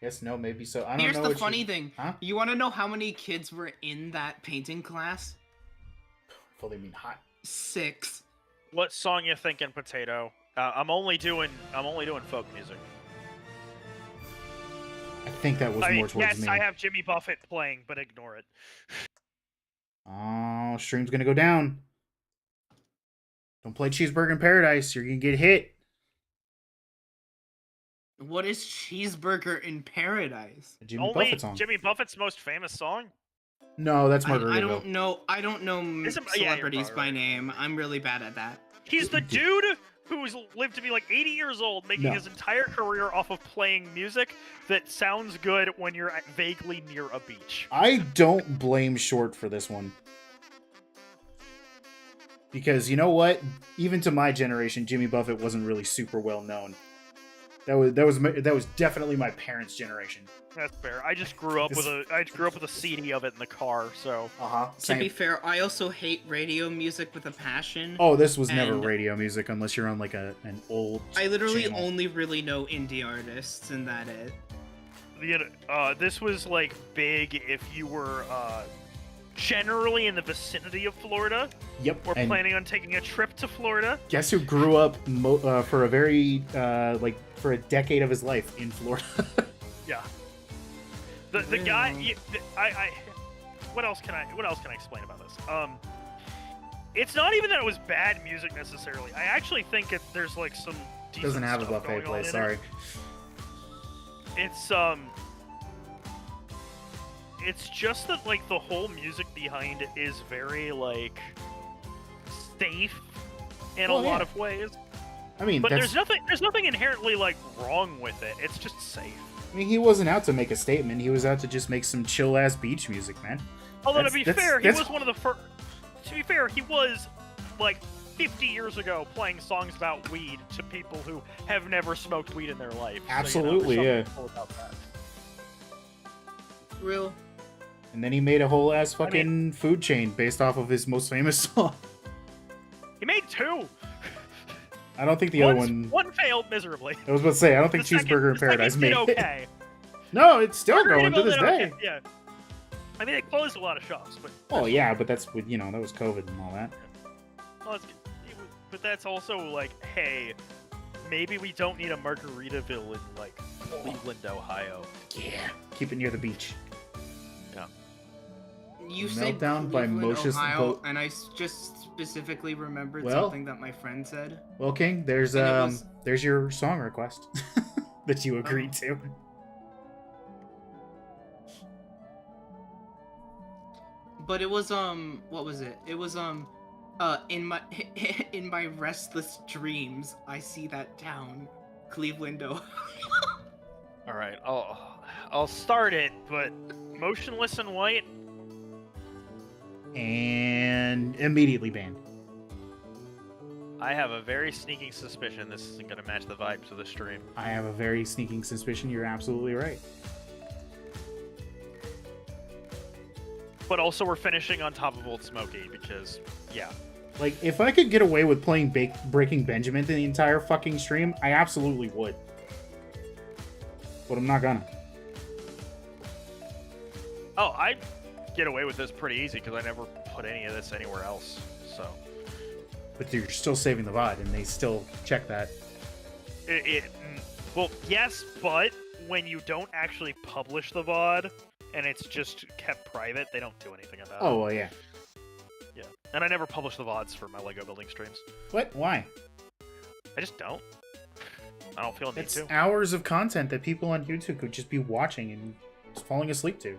Yes, no, maybe so. I don't Here's know. the what funny you... thing. Huh? You want to know how many kids were in that painting class? Fully mean hot. 6. What song you thinking, Potato? I'm only doing folk music. I think that was I mean, more towards yes, me. I have Jimmy Buffett playing, but ignore it. Oh, stream's gonna go down. Don't play Cheeseburger in Paradise. You're gonna get hit. What is Cheeseburger in Paradise? A Jimmy Only Buffett song. Jimmy Buffett's most famous song. No, that's I Margaritaville. don't know. I don't know Is it- yeah, you're celebrities probably by right. name. I'm really bad at that. He's the dude who's lived to be like 80 years old, making No. his entire career off of playing music that sounds good when you're vaguely near a beach. I don't blame Short for this one. Because you know what? Even to my generation, Jimmy Buffett wasn't really super well known. That was definitely my parents' generation. That's fair. I just grew up with a CD of it in the car, so Uh-huh. To be fair, I also hate radio music with a passion. Oh, this was never And- radio music unless you're on like an old I literally channel. only really know indie artists, and that it. this was like big if you were generally in the vicinity of Florida Yep. or And planning on taking a trip to Florida. guess who grew up for a very for a decade of his life in Florida? Yeah. The guy. Yeah. What else can I explain about this? It's not even that it was bad music necessarily. I actually think there's like some decent Doesn't have a stuff buffet going on place. in Sorry. it. It's It's just that like the whole music behind it is very like safe in a lot of ways. I mean, but there's nothing inherently like wrong with it. It's just safe. I mean, he wasn't out to make a statement. He was out to just make some chill ass beach music, man. Although to be fair, he was one of the first. To be fair, he was like 50 years ago playing songs about weed to people who have never smoked weed in their life. Absolutely, so, yeah. Cool about that. Real. And then he made a whole ass fucking food chain based off of his most famous song. He made 2. I don't think the other one. One failed miserably. I was about to say, I don't think The Cheeseburger in Paradise made did it. okay. No, it's still going to this did day. okay, yeah. I mean, they closed a lot of shops, but. Oh yeah, but that's with that was COVID and all that. Well, but that's also like, hey, maybe we don't need a Margaritaville in like Cleveland, Ohio. Yeah, keep it near the beach. Yeah. You said Meltdown by Cleveland, Moses Ohio, Bo- and I just specifically remembered Well- something that my friend said. Well, King, there's And it there's your song request that you agreed to. But it was what was it? It was in my in my restless dreams, I see that town, Cleveland, Ohio. All right, I'll start it, but Motionless in White. And immediately banned. I have a very sneaking suspicion this isn't going to match the vibes of the stream. I have a very sneaking suspicion you're absolutely right. But also, we're finishing on top of Old Smoky because, yeah. Like, if I could get away with playing Breaking Benjamin the entire fucking stream, I absolutely would. But I'm not gonna. Oh, I'd get away with this pretty easy because I never put any of this anywhere else. So. But you're still saving the VOD, and they still check that. Well, yes, but when you don't actually publish the VOD and it's just kept private, they don't do anything about it. Oh, well, yeah. Yeah. And I never publish the VODs for my Lego building streams. What? Why? I just don't. I don't feel a need It's to. hours of content that people on YouTube could just be watching and just falling asleep to.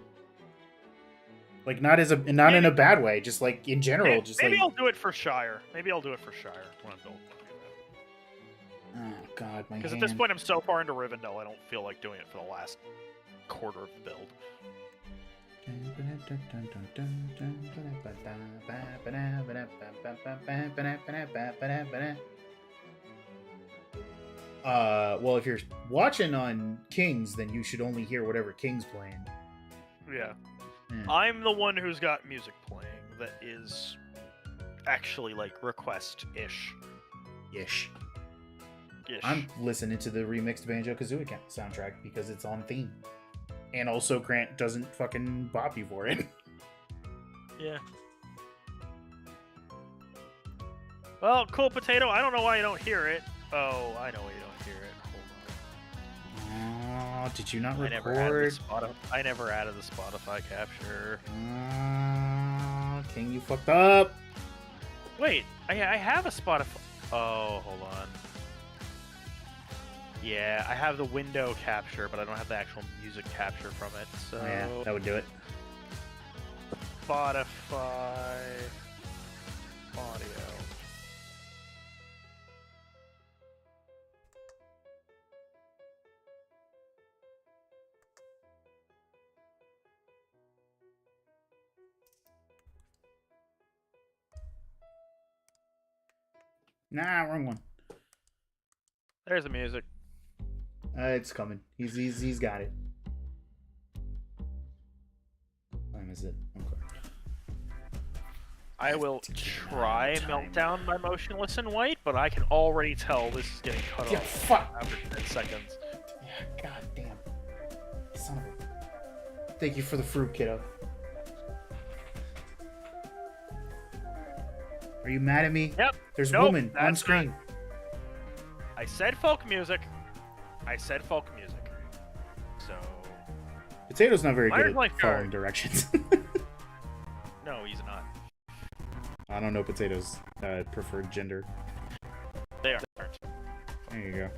Like, not in a bad way, just like in general. Maybe I'll do it for Shire. Maybe I'll do it for Shire when I'm building. Oh God, my Because hand. at this point I'm so far into Rivendell, I don't feel like doing it for the last quarter of the build. Well, if you're watching on Kings, then you should only hear whatever King's playing. Yeah. Yeah. I'm the one who's got music playing that is actually like request-ish. Ish. I'm listening to the remixed Banjo Kazooie soundtrack because it's on theme. And also Grant doesn't fucking bop you for it. Yeah. Well, Cool Potato, I don't know why you don't hear it. Oh, I know why you don't hear it. Hold Oh, did you not on. record? I never added the Spotify capture. King, you fucked up. Wait, I have a Spotify. Oh, hold on. Yeah, I have the window capture, but I don't have the actual music capture from it. So Yeah, that would do it. Spotify audio. Nah, wrong one. There's the music. It's coming. He's got it. What time is it? Okay. I will try Meltdown by Motionless in White, but I can already tell this is getting cut Yeah, off fuck. after 10 seconds. Yeah, god damn. Son of a... Thank you for the fruit, kiddo. Are you mad at me? Yep. There's Nope, woman on that's screen. I said folk music. I said folk music. So... Potato's not very Where's good my at following card? directions. No, he's not. I don't know Potato's preferred gender. They aren't. There you go.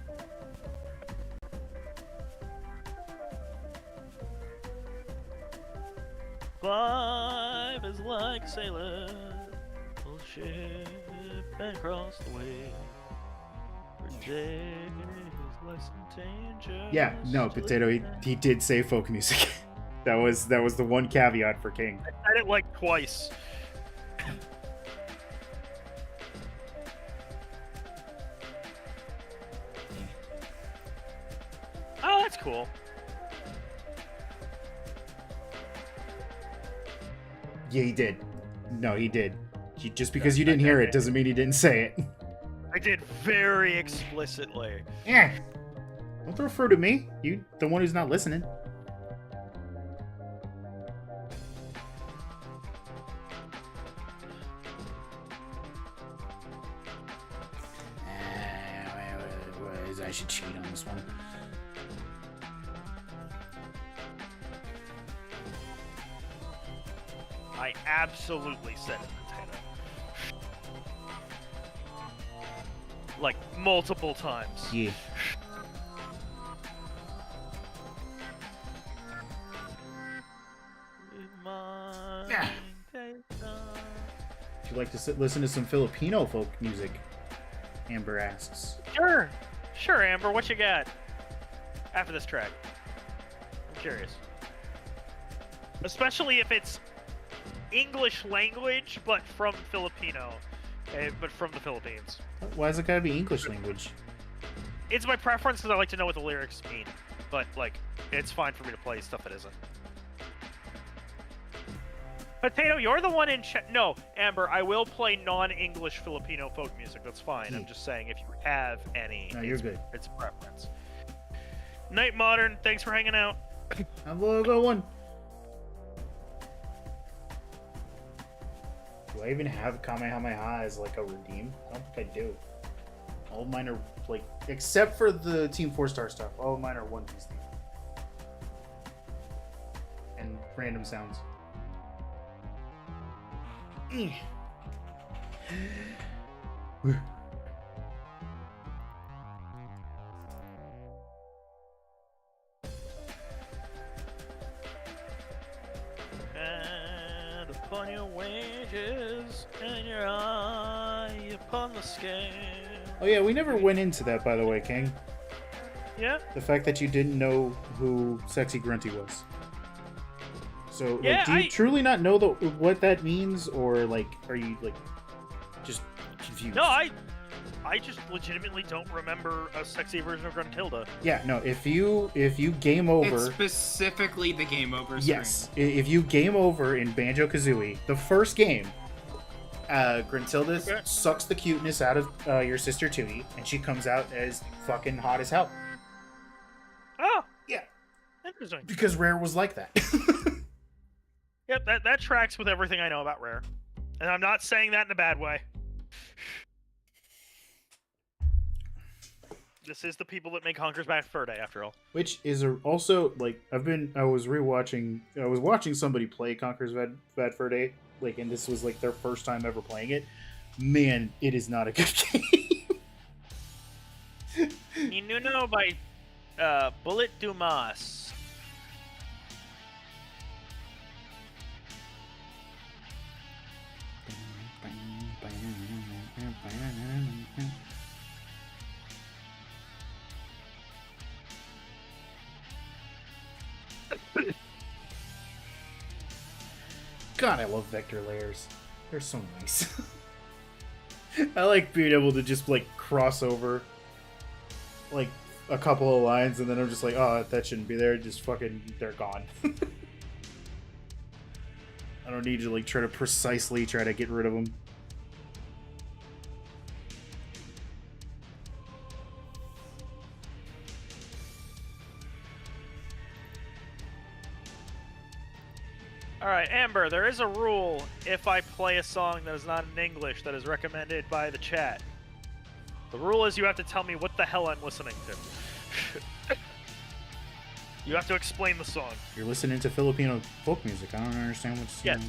Life is like a sailor, full ship and across the way. For days like some danger. Yeah, no, Potato, he did say folk music. that was the one caveat for King. I said it like twice. Oh, that's cool. Yeah, he did. No, he did. Just because you didn't hear it doesn't mean he didn't say it. I did very explicitly. Yeah. Don't throw fruit at me. You, the one who's not listening. I should cheat on this one. I absolutely said it, Potato. Like, multiple times. Yeah. Yeah. If you like to listen to some Filipino folk music, Amber asks. Sure. Sure, Amber, what you got? After this track. I'm curious. Especially if it's English language, but from Filipino. But from the Philippines. Why is it gotta be English language? It's my preference because I like to know what the lyrics mean. But, like, it's fine for me to play stuff that isn't. Potato, you're the one in chat. No, Amber, I will play non-English Filipino folk music. That's fine. I'm just saying if you have any. No, you're good. It's a preference. Night Modern, thanks for hanging out. Have a good one. Do I even have Kamehameha as like a redeem? I don't think I do. All of mine are like, except for the Team 4-star stuff. All of mine are One Piece themed. And random sounds. And upon your wages and your eye upon the scale. Oh yeah, we never went into that, by the way, King. Yeah? The fact that you didn't know who Sexy Grunty was. So, like, Yeah, do you truly not know what that means, or like, are you like just confused? No, I just legitimately don't remember a sexy version of Gruntilda. Yeah, no. If you game over, It's specifically the game over screen. yes. If you game over in Banjo Kazooie, the first game, Gruntilda sucks the cuteness out of your sister Tootie, and she comes out as fucking hot as hell. Oh, Yeah, interesting. because Rare was like that. Yep, that tracks with everything I know about Rare. And I'm not saying that in a bad way. This is the people that make Conker's Bad Fur Day, after all. Which is also, like, I was watching somebody play Conker's Bad Fur Day, like, and this was, like, their first time ever playing it. Man, it is not a good game. You know by Bullet Dumas. God, I love vector layers. They're so nice. I like being able to just, like, cross over, like, a couple of lines, and then I'm just like, oh, that shouldn't be there. Just fucking, they're gone. I don't need to, like, try to precisely try to get rid of them. Alright, Amber, there is a rule if I play a song that is not in English that is recommended by the chat. The rule is you have to tell me what the hell I'm listening to. You have to explain the song. You're listening to Filipino folk music. I don't understand what's... Yes.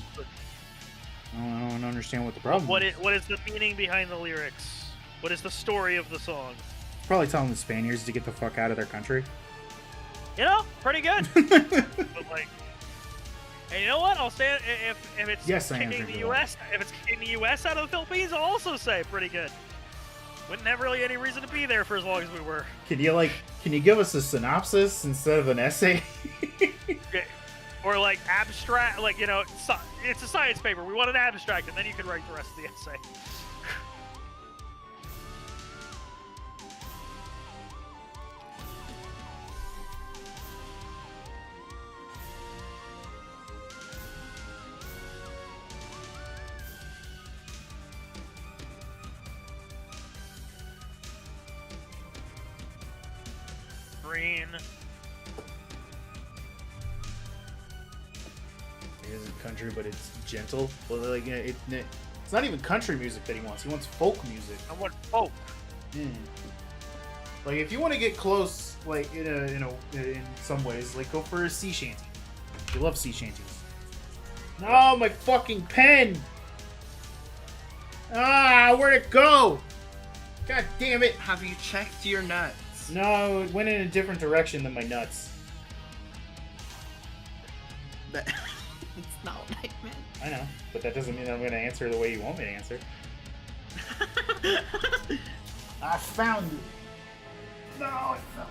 I don't understand what the problem is. What is the meaning behind the lyrics? What is the story of the song? Probably telling the Spaniards to get the fuck out of their country. You know, pretty good. But, like, And you know what? I'll say it if it's Yes, I am kicking the drinking U.S. If it's kicking the U.S. out of the Philippines, I'll also say pretty good. Wouldn't have really any reason to be there for as long as we were. Can you give us a synopsis instead of an essay? Yeah. Or like abstract, like, you know, it's a science paper. We want an abstract, and then you can write the rest of the essay. Green. It isn't country, but it's gentle. Well, like it's not even country music that he wants. He wants folk music. I want folk. Like if you want to get close, like in some ways, like go for a sea shanty. You love sea shanties. No, my fucking pen. Ah, where'd it go? God damn it! Have you checked your nuts? No, it went in a different direction than my nuts. It's not what I meant. I know, but that doesn't mean I'm going to answer the way you want me to answer. I found you. No, it fell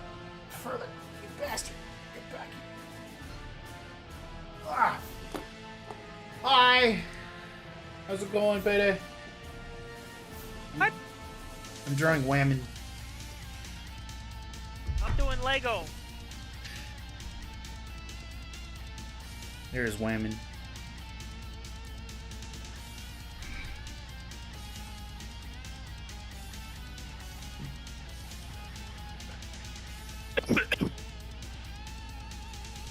further. You bastard. Get back here. Ah. Hi. How's it going, baby? What? I'm drawing whammon. I'm doing Lego. There's whammon.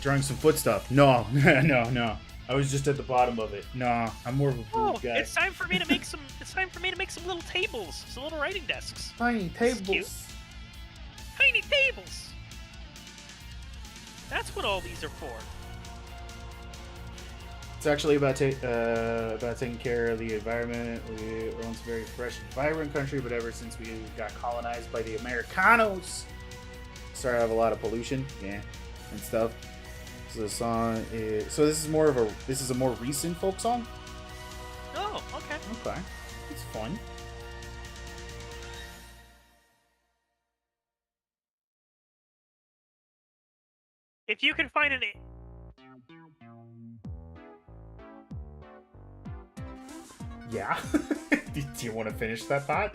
Drawing some foot stuff. No, no. I was just at the bottom of it. No, I'm more of a food guy. It's time for me to make some. It's time for me to make some little tables, some little writing desks. Tiny tables. Cute. Tiny tables. That's what all these are for. It's actually about taking care of the environment. We were once a very fresh and vibrant country, but ever since we got colonized by the Americanos, started to have a lot of pollution, and stuff. So the song is this is a more recent folk song. Oh, okay. Okay, it's fun. If you can find an. Yeah. Do you want to finish that thought?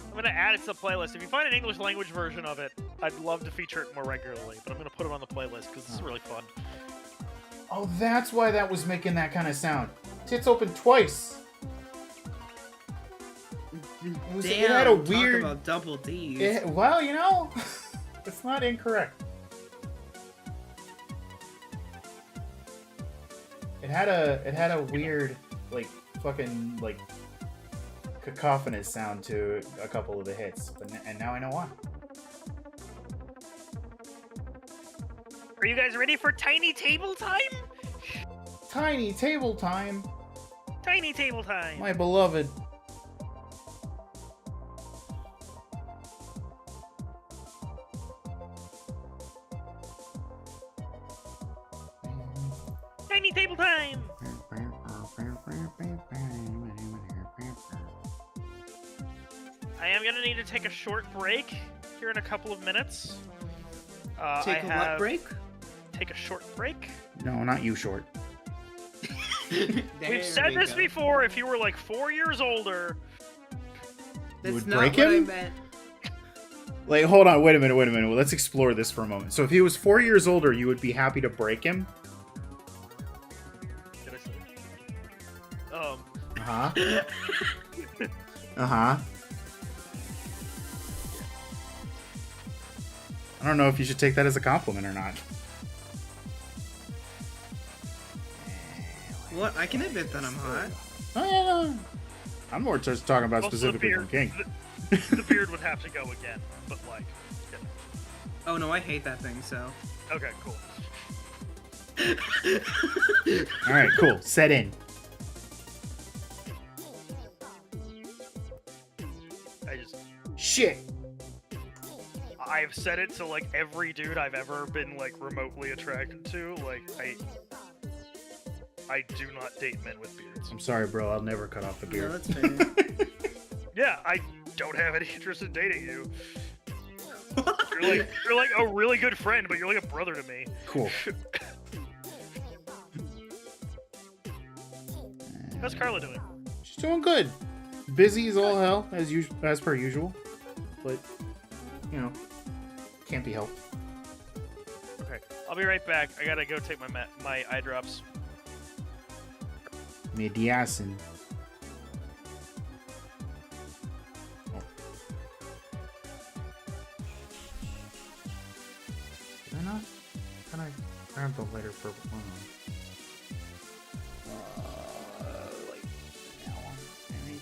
I'm gonna add it to the playlist. If you find an English language version of it, I'd love to feature it more regularly. But I'm gonna put it on the playlist because it's really fun. Oh, that's why that was making that kind of sound. Tits open twice. It had a weird. Talk about double D's. Well, you know, it's not incorrect. It had a weird, like, fucking, like, cacophonous sound to a couple of the hits, and now I know why. Are you guys ready for tiny table time? Tiny table time, Tiny table time. my beloved. Tiny table time. I am gonna need to take a short break here in a couple of minutes. Take what break? Take a short break. No, not you, short. We've said this before. If you were like 4 years older, You That's would not break what him? I meant. Like, hold on, wait a minute. Well, let's explore this for a moment. So, if he was 4 years older, you would be happy to break him? did I say? Uh-huh. Uh-huh. I don't know if you should take that as a compliment or not. What? I can admit that I'm hot. Oh, yeah, no. I'm more just talking about Also, specifically from King. The beard would have to go again, but like. Yeah. Oh no, I hate that thing. So. Okay, cool. All right, cool. Set in. Shit. I've said it to like every dude I've ever been like remotely attracted to. Like I do not date men with beards. I'm sorry, bro. I'll never cut off the No, beard. that's fair. Yeah, I don't have any interest in dating you. You're like a really good friend, but you're like a brother to me. Cool. How's Carla doing? She's doing good. Busy as all hell, as per usual. But, you know, can't be helped. Okay, I'll be right back. I gotta go take my eye drops. Mediasin. Did I not? Can I grab the lighter purple one? Like that one, maybe?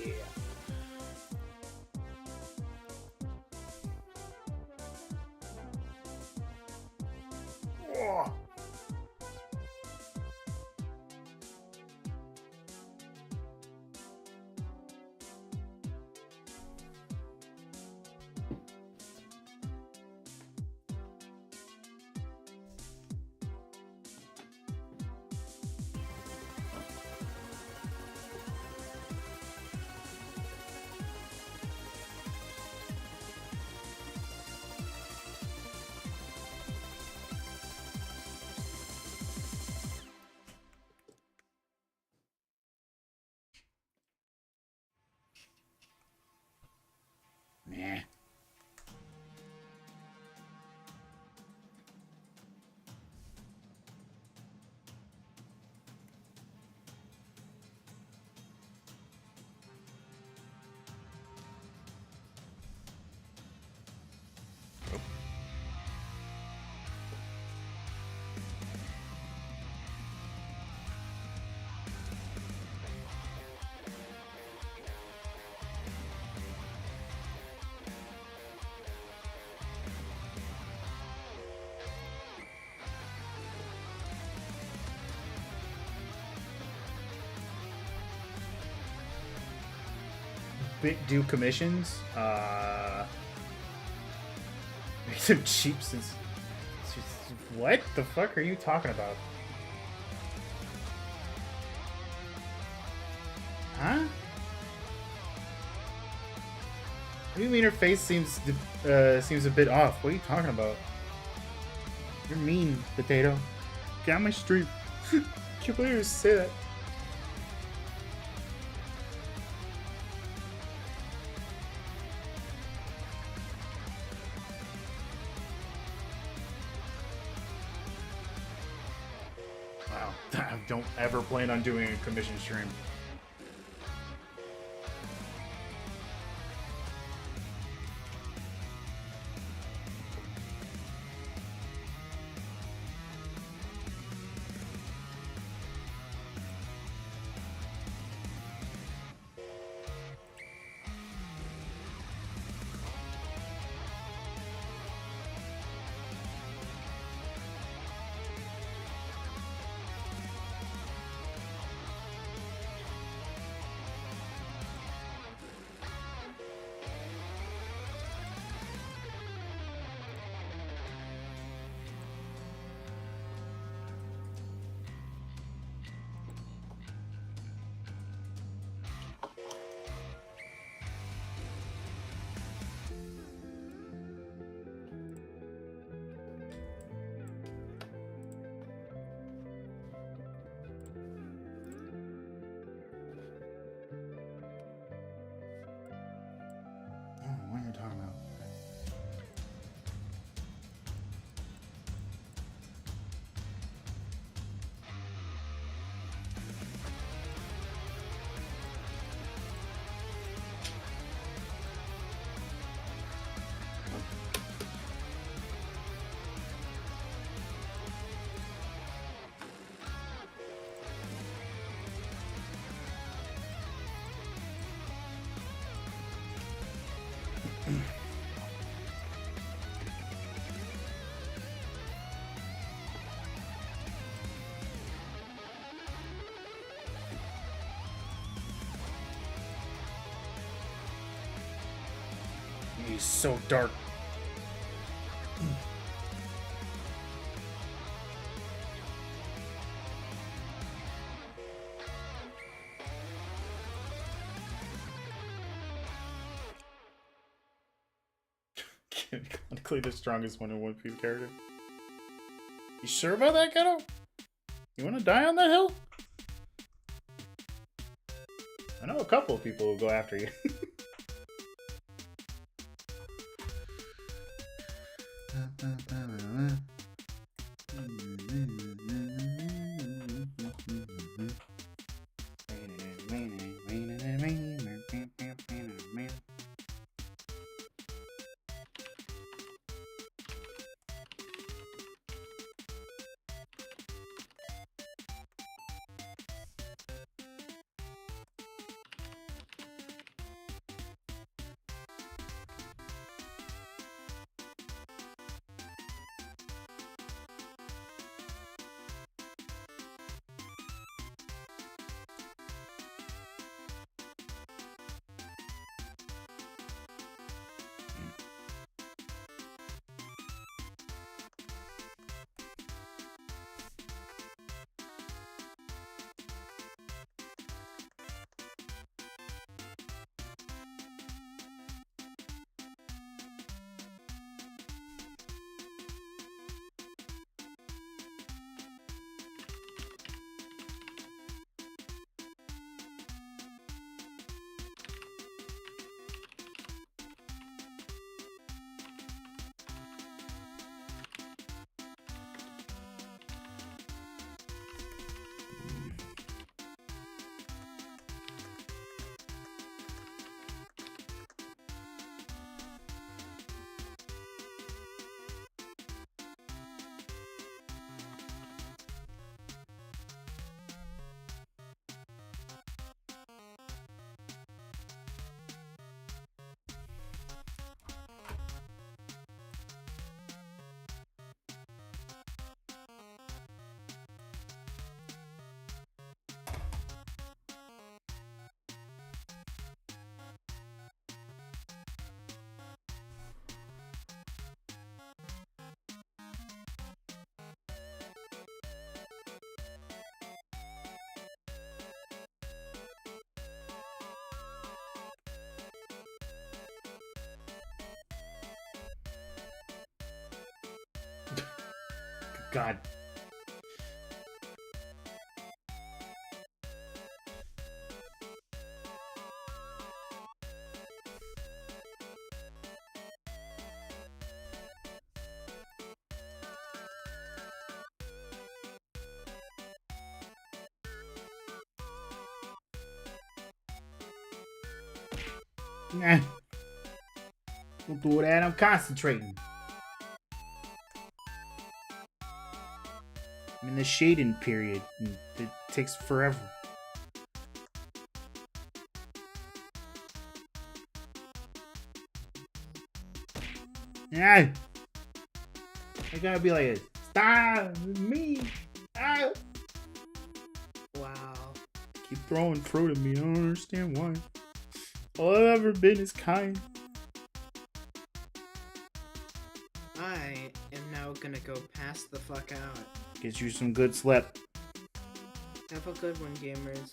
Yeah. Oh. Nah. Do commissions. Make them cheap since. What the fuck are you talking about? Huh? What do you mean her face seems a bit off? What are you talking about? You're mean, potato. Get out my stream. Can't believe you say that. Wow, I don't ever plan on doing a commission stream. What are you talking about? He's so dark. Canonically the strongest one in One Piece character. You sure about that, Kato? You want to die on that hill? I know a couple of people will go after you. God. Nah. Don't do that. I'm concentrating. I'm in the shading period. And it takes forever. Yeah. I gotta be like, stop me. Ah. Wow. Keep throwing fruit at me. I don't understand why. All I've ever been is kind. I am now gonna go pass the fuck out. Get you some good sleep. Have a good one, gamers.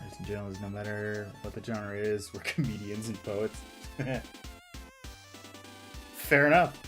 Ladies and gentlemen, no matter what the genre is, we're comedians and poets. Fair enough.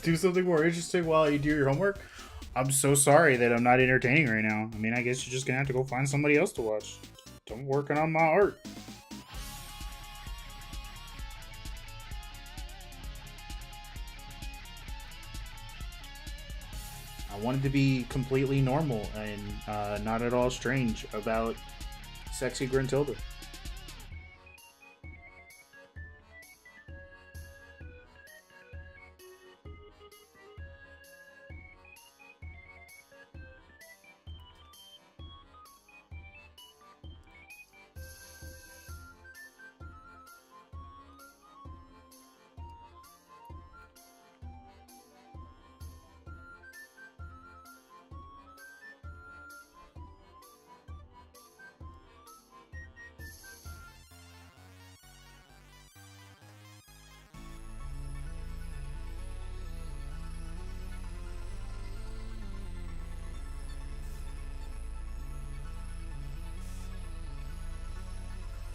do something more interesting while you do your homework? I'm so sorry that I'm not entertaining right now. I mean, I guess you're just gonna have to go find somebody else to watch. I'm working on my art. I wanted to be completely normal and not at all strange about sexy Gruntilda.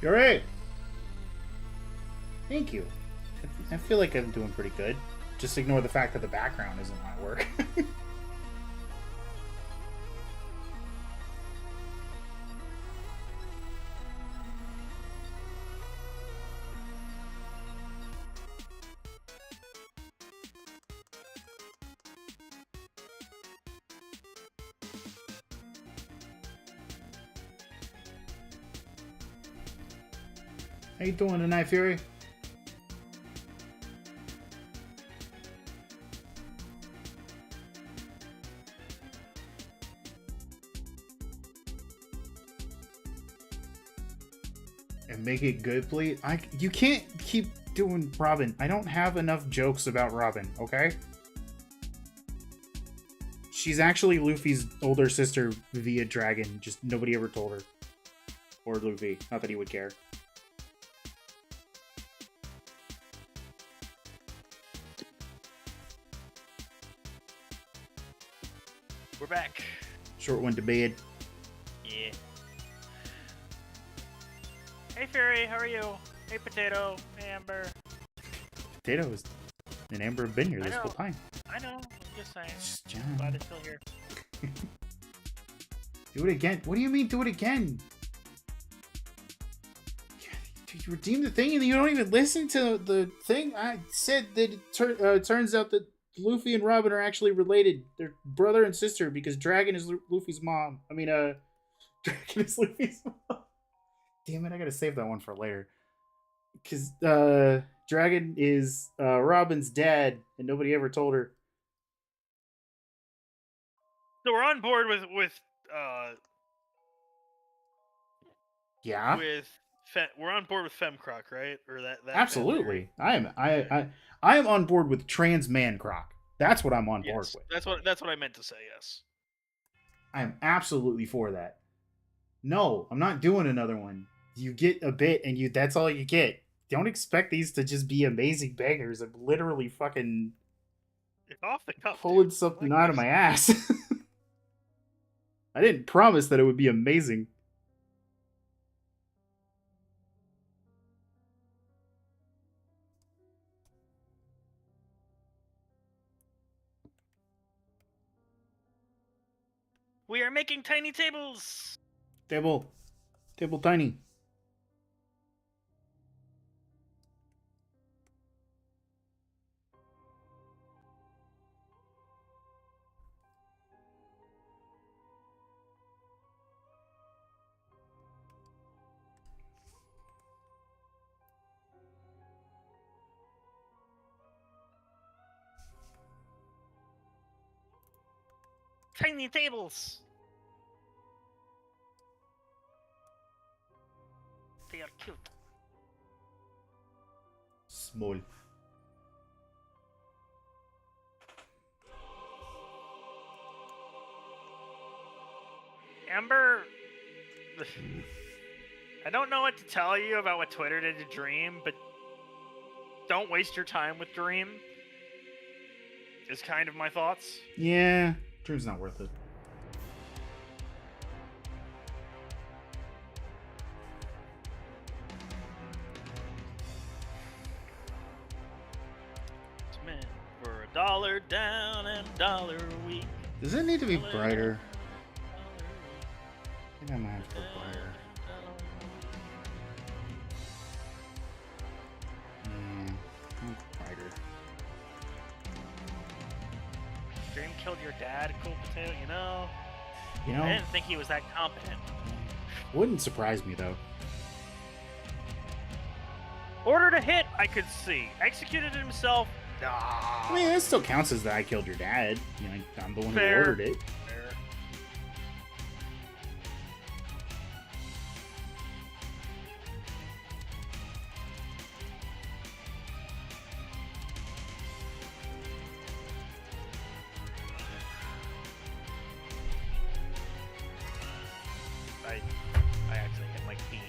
You're right. Thank you. I feel like I'm doing pretty good. Just ignore the fact that the background isn't my work. How you doing tonight, Fury? And make it good, please. You can't keep doing Robin. I don't have enough jokes about Robin, okay? She's actually Luffy's older sister via dragon. Just nobody ever told her. Or Luffy. Not that he would care. We're back. Short one to bed. Yeah. Hey, Fury, how are you? Hey, Potato. Hey, Amber. Potato and Amber have been here I this know. whole time. I know. I'm just saying. Just, Glad they're still here. Do it again. What do you mean, do it again? You redeem the thing and you don't even listen to the thing? I said that it turns out that Luffy and Robin are actually related. They're brother and sister because Dragon is Luffy's mom. I mean, Dragon is Luffy's mom. Damn it, I gotta save that one for later. Because Dragon is Robin's dad and nobody ever told her. So we're on board with Yeah. we're on board with Femcroc, right? Or that Absolutely. I am on board with trans man croc. That's what I'm on board with. That's what I meant to say, yes. I am absolutely for that. No, I'm not doing another one. You get a bit and that's all you get. Don't expect these to just be amazing bangers. I'm literally fucking It's off the cuff, pulling dude. something Like out of my ass. I didn't promise that it would be amazing. We are making tiny tables. Table tiny. Tiny tables. They are cute. Small. Amber, I don't know what to tell you about what Twitter did to Dream, but don't waste your time with Dream. Is kind of my thoughts. Yeah, Dream's not worth it. It's meant for Dollar down and dollar a week. Does it need to be brighter? I think I might have to go brighter. Brighter. Dream killed your dad, cool potato, You I know, didn't think he was that competent. wouldn't surprise me though. Order to hit, I could see. Executed himself, nah. I mean, it still counts as that I killed your dad. I'm the one Fair. who ordered it. Fair. I actually hit my feet.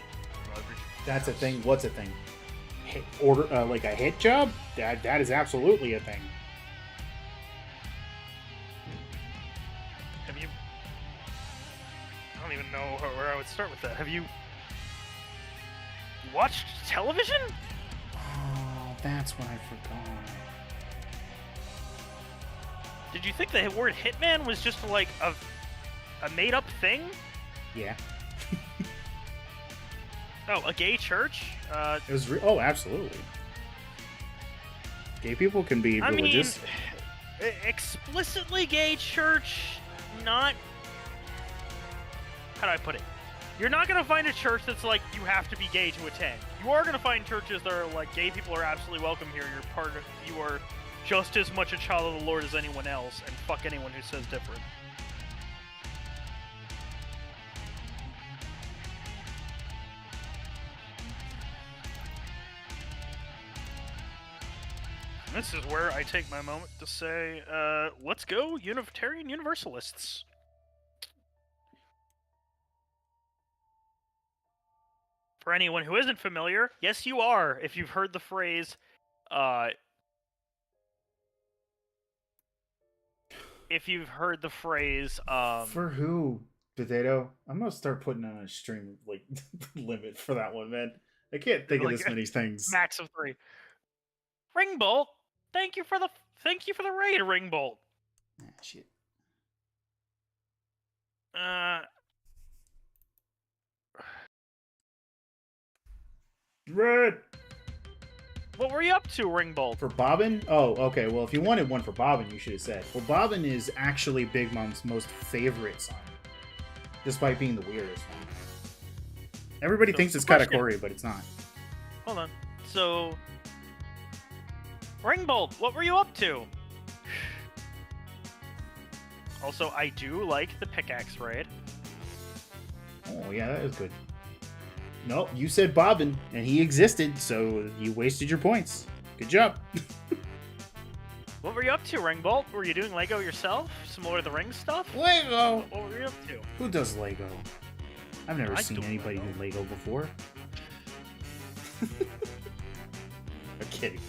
That's a thing. What's a thing? Like a hit job? That is absolutely a thing. Have you... I don't even know where I would start with that. Have you... watched television? Oh, that's what I forgot. Did you think the word hitman was just like a made-up thing? Yeah. Oh, a gay church? It was. Oh, absolutely. Gay people can be religious. I mean, explicitly gay church, not... How do I put it? You're not going to find a church that's like, you have to be gay to attend. You are going to find churches that are like, gay people are absolutely welcome here. You are just as much a child of the Lord as anyone else, and fuck anyone who says different. This is where I take my moment to say, let's go Unitarian Universalists. For anyone who isn't familiar, yes you are, if you've heard the phrase, For who? Potato? I'm gonna start putting on a stream limit for that one, man. I can't think of this many things. Max of 3. Ringbolt, thank you for the raid, Ringbolt. Ah, shit. Red! What were you up to, Ringbolt? For Bobbin? Oh, okay. Well, if you wanted one for Bobbin, you should have said. Well, Bobbin is actually Big Mom's most favorite song, despite being the weirdest one. Everybody So thinks it's question. Katakuri, but it's not. Hold on. So, Ringbolt, what were you up to? Also, I do like the pickaxe raid. Oh, yeah, that is good. Nope, you said Bobbin, and he existed, so you wasted your points. Good job. What were you up to, Ringbolt? Were you doing Lego yourself? Some Lord of the Rings stuff? Lego! What were you up to? Who does Lego? I've never I seen do anybody Lego. do Lego before. I'm kidding.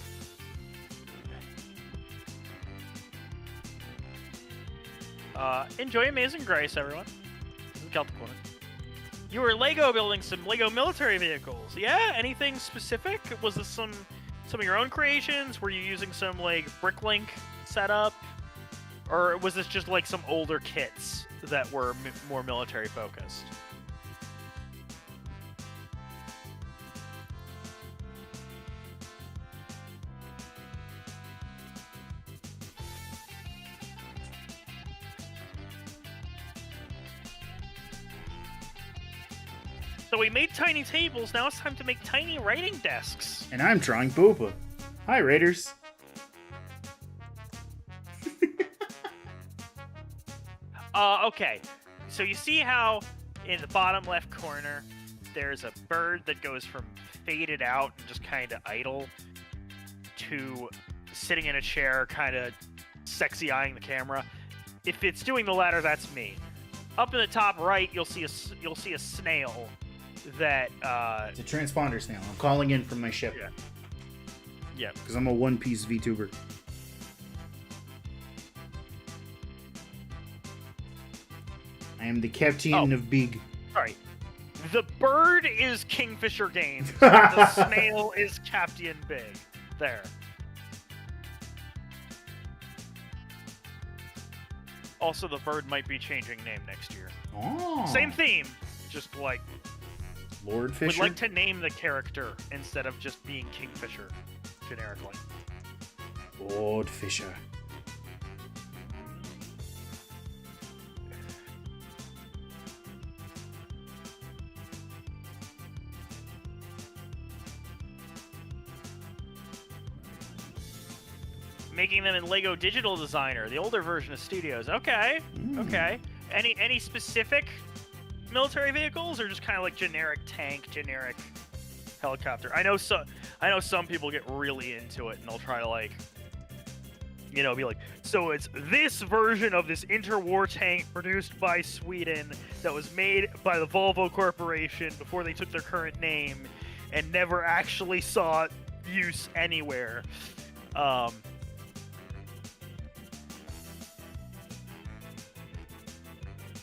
Enjoy Amazing Grace, everyone. This is Celtic Corner. You were Lego building some Lego military vehicles. Yeah? Anything specific? Was this some of your own creations? Were you using some, like, Bricklink setup? Or was this just, like, some older kits that were more military focused? So we made tiny tables, now it's time to make tiny writing desks. And I'm drawing Booba. Hi, Raiders. Okay. So you see how in the bottom left corner, there's a bird that goes from faded out and just kind of idle to sitting in a chair, kind of sexy eyeing the camera. If it's doing the latter, that's me. Up in the top right, you'll see a snail that It's a transponder snail. I'm calling in from my ship. Yeah. Because I'm a One Piece VTuber. I am the captain of Big. Sorry. The bird is Kingfisher Games. The snail is Captain Big. There. Also, the bird might be changing name next year. Oh. Same theme, just like Lord we'd Fisher. like to name the character instead of just being Kingfisher, generically. Lord Fisher. Making them in Lego Digital Designer, the older version of Studios. Okay, okay. Any specific military vehicles, or just kind of like generic tank, generic helicopter? I know some people get really into it, and they'll try to like, you know, be like, so it's this version of this interwar tank produced by Sweden that was made by the Volvo Corporation before they took their current name and never actually saw use anywhere.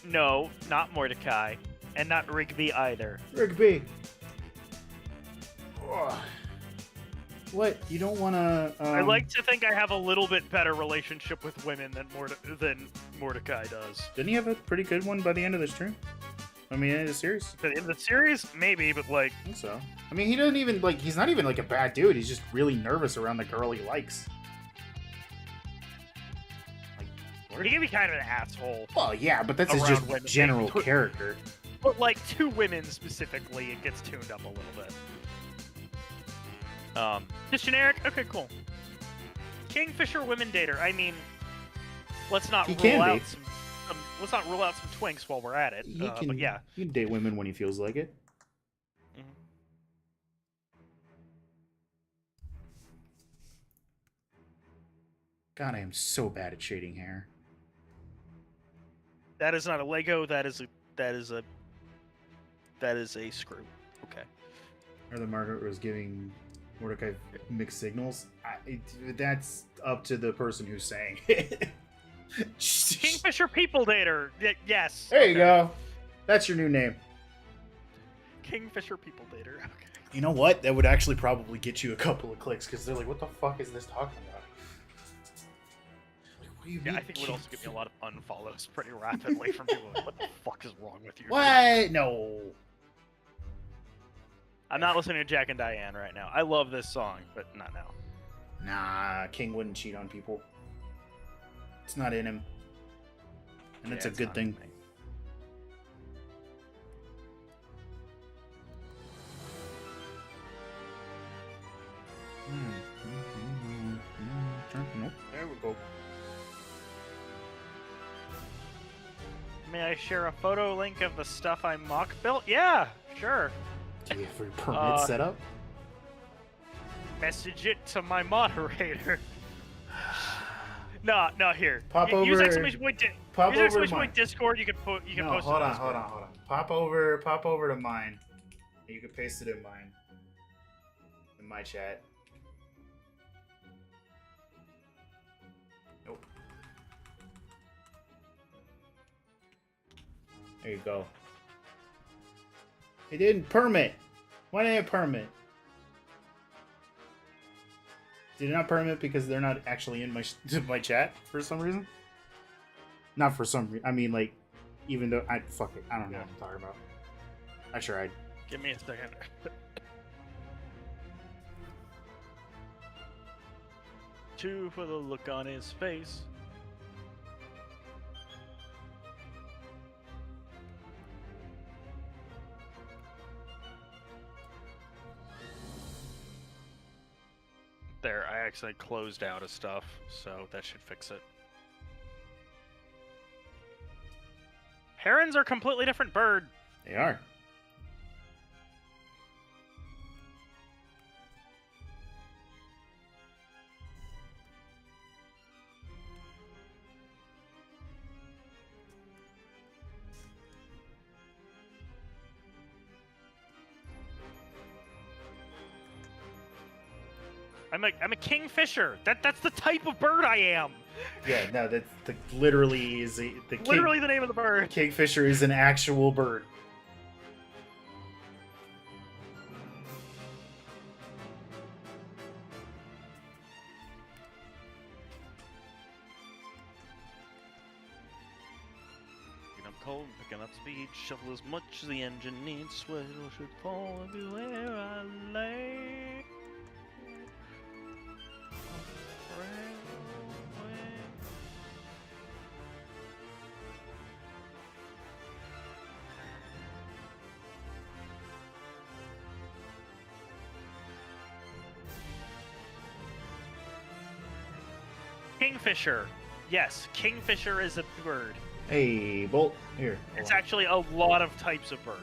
No, not Mordecai, and not Rigby either. Rigby. Ugh. What? You don't want to? I like to think I have a little bit better relationship with women than Mordecai does. Didn't he have a pretty good one by the end of the stream? I mean, in the series. In the series, maybe, but like, I think so. I mean, he doesn't even like. He's not even like a bad dude. He's just really nervous around the girl he likes. he can be kind of an asshole. Well, yeah, but that's his Around just women. general character. But like to women specifically, it gets tuned up a little bit. Just generic. Okay, cool. Kingfisher women dater. I mean, let's not He rule can out be. let's not rule out some twinks while we're at it. But yeah. He can date women when he feels like it. Mhm. God, I am so bad at shading hair. That is not a Lego. That is a screw. Okay. Or the Margaret was giving Mordecai mixed signals. That's up to the person who's saying it. Kingfisher people dater. Yes. There you go. That's your new name. Kingfisher people dater. Okay. You know what? That would actually probably get you a couple of clicks because they're like, "What the fuck is this talking about?" Like, what do you Yeah, mean? I think it would also give me a lot of unfollows pretty rapidly from people. Like, what the fuck is wrong with you? What? No. I'm not listening to Jack and Diane right now. I love this song, but not now. Nah, King wouldn't cheat on people. It's not in him. And it's a it's good not thing. me. Nope. There we go. May I share a photo link of the stuff I mock built? Yeah, sure. Do you have your permit set up? Message it to my moderator. No, here. Pop Use over- exclamation point Pop use over exclamation to mine. point Discord. You can post. You can No, post. hold it on. Pop over to mine. You can paste it in mine. In my chat. Nope. There you go. It didn't permit. Why didn't it permit? Did it not permit because they're not actually in my my chat for some reason? Not for some reason. I mean, like, even though fuck it, I don't know what I'm talking about. I tried. Give me a second. Two for the look on his face. There, I actually closed out of stuff, so that should fix it. Herons are a completely different bird. They are. I'm a kingfisher. That's the type of bird I am. Yeah, no, that's literally is Literally the name of the bird. Kingfisher is an actual bird. cold, picking up speed. Shovel as much as the engine needs. Sweat should fall everywhere I lay. Kingfisher. Yes, kingfisher is a bird. Hey, Bolt. Here. It's actually a lot of types of birds.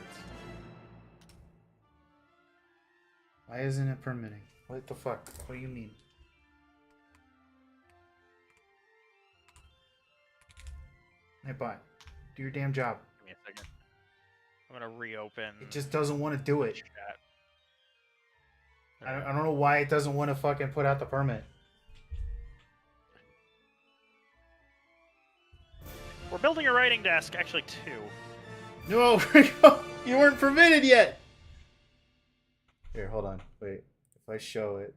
Why isn't it permitting? What the fuck? What do you mean? Hey, bot. Do your damn job. Give me a second. I'm gonna reopen. It just doesn't want to do it. Chat. I don't know why it doesn't want to fucking put out the permit. We're building a writing desk, actually 2. No, you weren't permitted yet. Here, hold on. Wait. If I show it,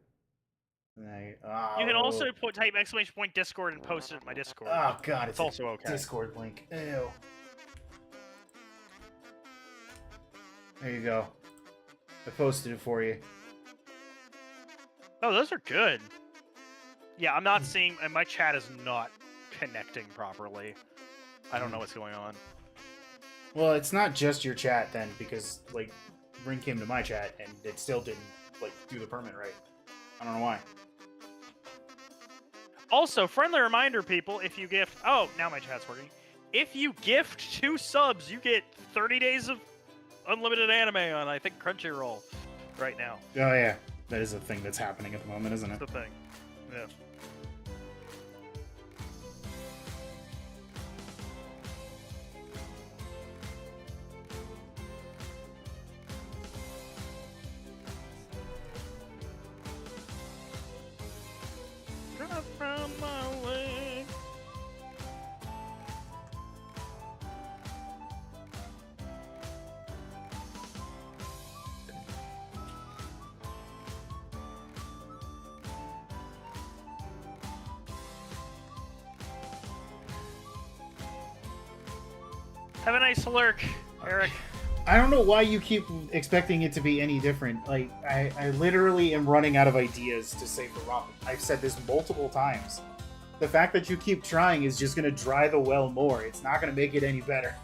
then You can also type !! Discord and post it in my Discord. Oh god, it's also okay. Discord link. Ew. There you go. I posted it for you. Oh, those are good. Yeah, I'm not seeing, and my chat is not connecting properly. I don't know what's going on. Well, it's not just your chat then, because like Ring came to my chat and it still didn't like do the permit right. I don't know why. Also, friendly reminder, people, if you gift... Oh, now my chat's working. If you gift 2 subs, you get 30 days of unlimited anime on, I think, Crunchyroll right now. Oh yeah, that is a thing that's happening at the moment, isn't it? That's the thing. Yeah. Drive from my way. Have a nice lurk, Eric. I don't know why you keep expecting it to be any different. Like, I literally am running out of ideas to say for Robin. I've said this multiple times. The fact that you keep trying is just going to dry the well more. It's not going to make it any better.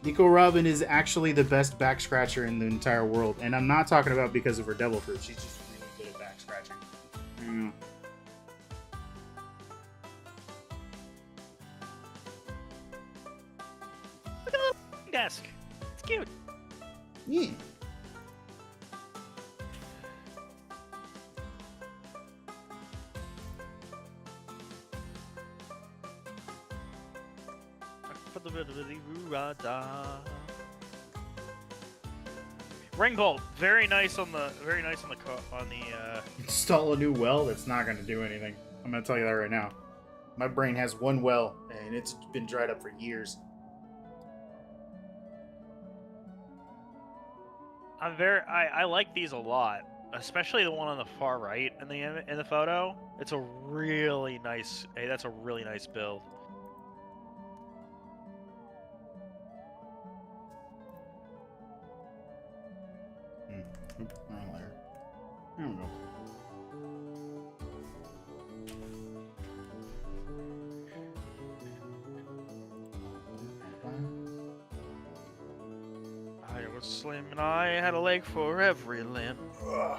Nico Robin is actually the best back scratcher in the entire world. And I'm not talking about because of her devil fruit. She's just really good at back scratching. Mm. Look at the desk. It's cute. Yeah. Ring bolt, very nice on the Install a new well. That's not going to do anything. I'm going to tell you that right now. My brain has one well, and it's been dried up for years. I like these a lot, especially the one on the far right in the photo. It's a really nice. Hey, that's a really nice build. Wrong letter. There we go. I was slim and I had a leg for every limb. Ugh.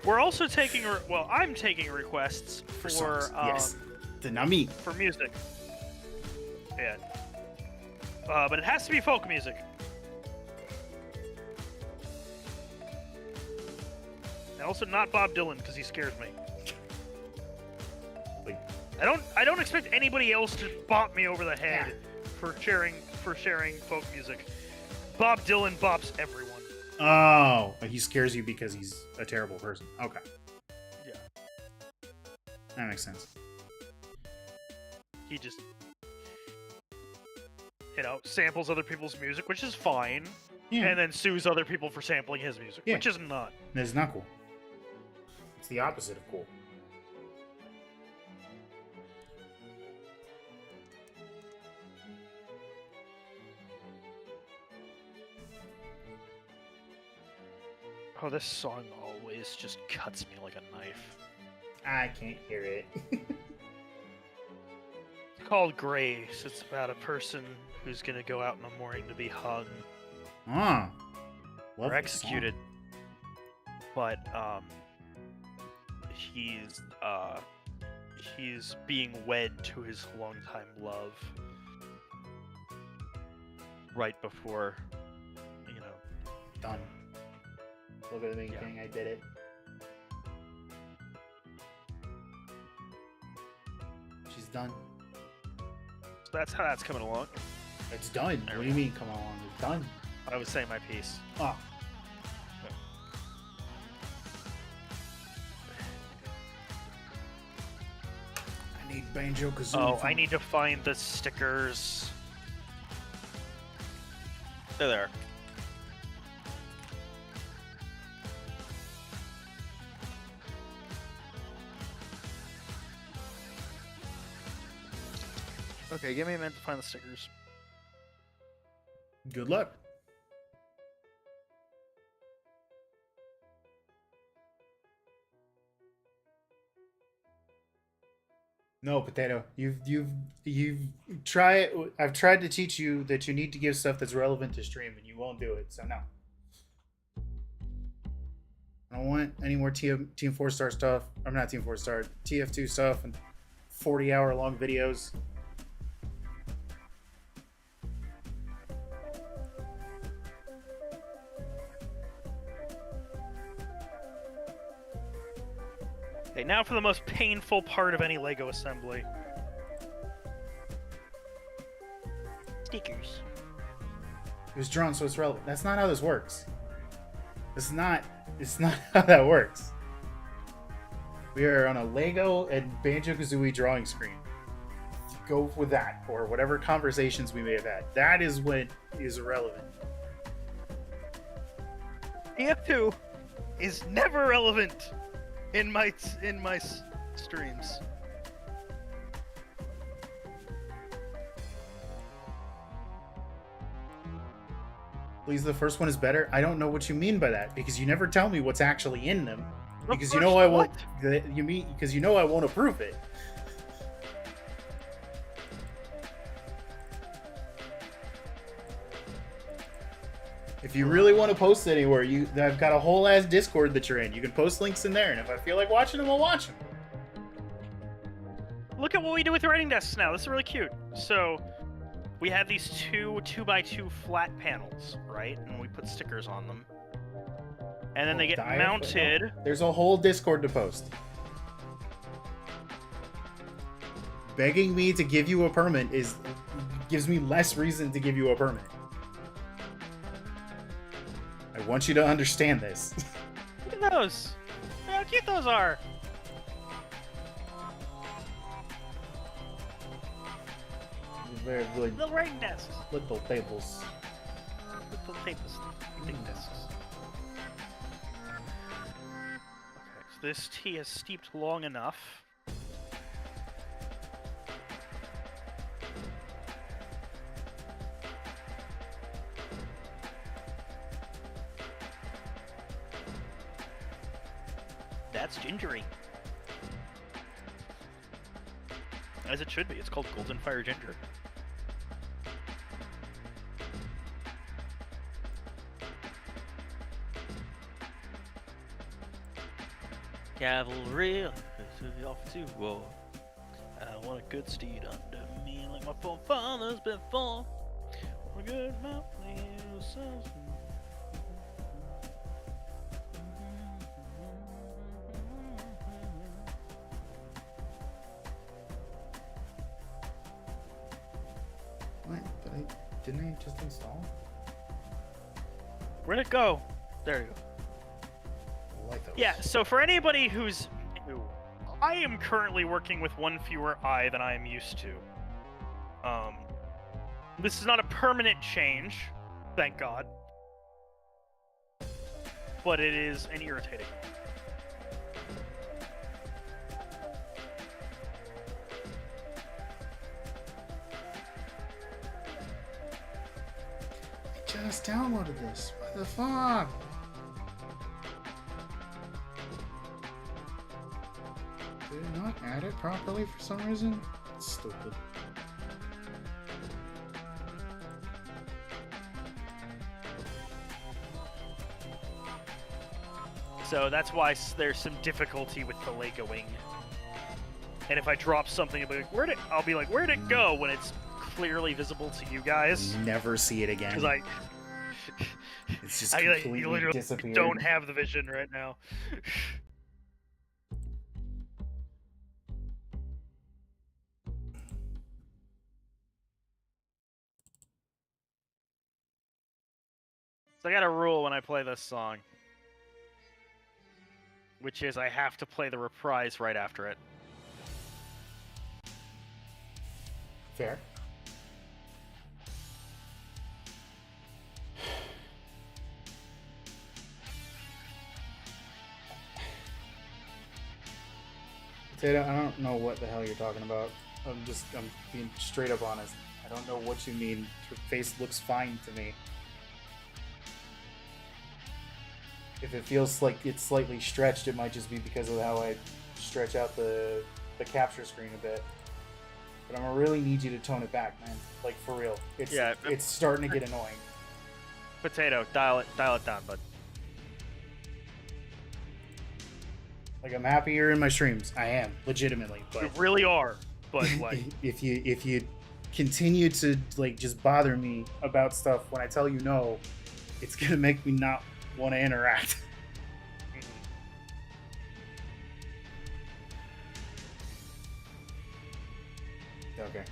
We're also taking, I'm taking requests for songs. Yes. Denami. for music. Yeah. But it has to be folk music. And also not Bob Dylan because he scares me. Like, I don't expect anybody else to bop me over the head for sharing folk music. Bob Dylan bops everyone. oh, he scares you because he's a terrible person. Okay. Yeah. That makes sense. He just, samples other people's music, which is fine, Yeah. and then sues other people for sampling his music, Yeah. which is not. That's not cool. It's the opposite of cool. Oh, this song always just cuts me like a knife. I can't hear it. It's called Grace. It's about a person who's gonna go out in the morning to be hung Ah, love or this executed. song. But he's being wed to his longtime love right before, you know. Done. Look at me Yeah. thing. I did it. She's done. So that's how that's coming along. It's done. There What we do you mean? Come on, it's done. I was saying my piece. Oh. I need Banjo Kazooie. Oh, I need to find the stickers. They're there. Okay, give me a minute to find the stickers. Good luck. No, Potato. You've tried. I've tried to teach you that you need to give stuff that's relevant to stream, and you won't do it. So no. I don't want any more Team 4-star stuff. I'm not Team 4-star. TF2 stuff and 40-hour long videos. Okay, now for the most painful part of any LEGO assembly. Stickers. It was drawn, so it's relevant. That's not how this works. It's not how that works. We are on a Lego and Banjo Kazooie drawing screen. Go with that, or whatever conversations we may have had. That is what is irrelevant. TF2 is never relevant in my streams. Please, the first one is better. I don't know what you mean by that because you never tell me what's actually in them. The Because you know I won't. what? You mean because you know I won't approve it. If you really want to post anywhere, I've got a whole ass Discord that you're in. You can post links in there, and if I feel like watching them, I'll watch them. Look at what we do with writing desks now. This is really cute. So, we have these two 2x2 flat panels, right? And we put stickers on them. And then they get mounted. There's a whole Discord to post. Begging me to give you a permit gives me less reason to give you a permit. I want you to understand this. Look at those. Look how cute those are. Very really Little writing desks. little tables. Little tables. Big desks. Okay, so this tea has steeped long enough. That's gingery. As it should be. It's called Golden Fire Ginger. Cavalry, off to war. I want a good steed under me, like my forefathers before. A good mountain yourselves. What? Didn't I just install? Where'd it go? There you go. I like those. Yeah, so for anybody who's new, I am currently working with one fewer eye than I am used to. This is not a permanent change, thank God. But it is an irritating one. I just downloaded this. What the fuck? Did it not add it properly for some reason? It's stupid. So that's why there's some difficulty with the Legoing. And if I drop something, I'll be like, where'd it go? When it's clearly visible to you guys. Never see it again. Because it's just completely you literally disappeared. don't have the vision right now. So I got a rule when I play this song, which is I have to play the reprise right after it. Fair. Potato, I don't know what the hell you're talking about. I'm being straight up honest. I don't know what you mean. Your face looks fine to me. If it feels like it's slightly stretched, it might just be because of how I stretch out the capture screen a bit. But I'm gonna really need you to tone it back, man. Like, for real. It's starting to get annoying. Potato, dial it down, bud. Like, I'm happy you're in my streams. I am, legitimately. But You really are, but like... if you continue to, like, just bother me about stuff when I tell you no, it's gonna make me not want to interact. Okay.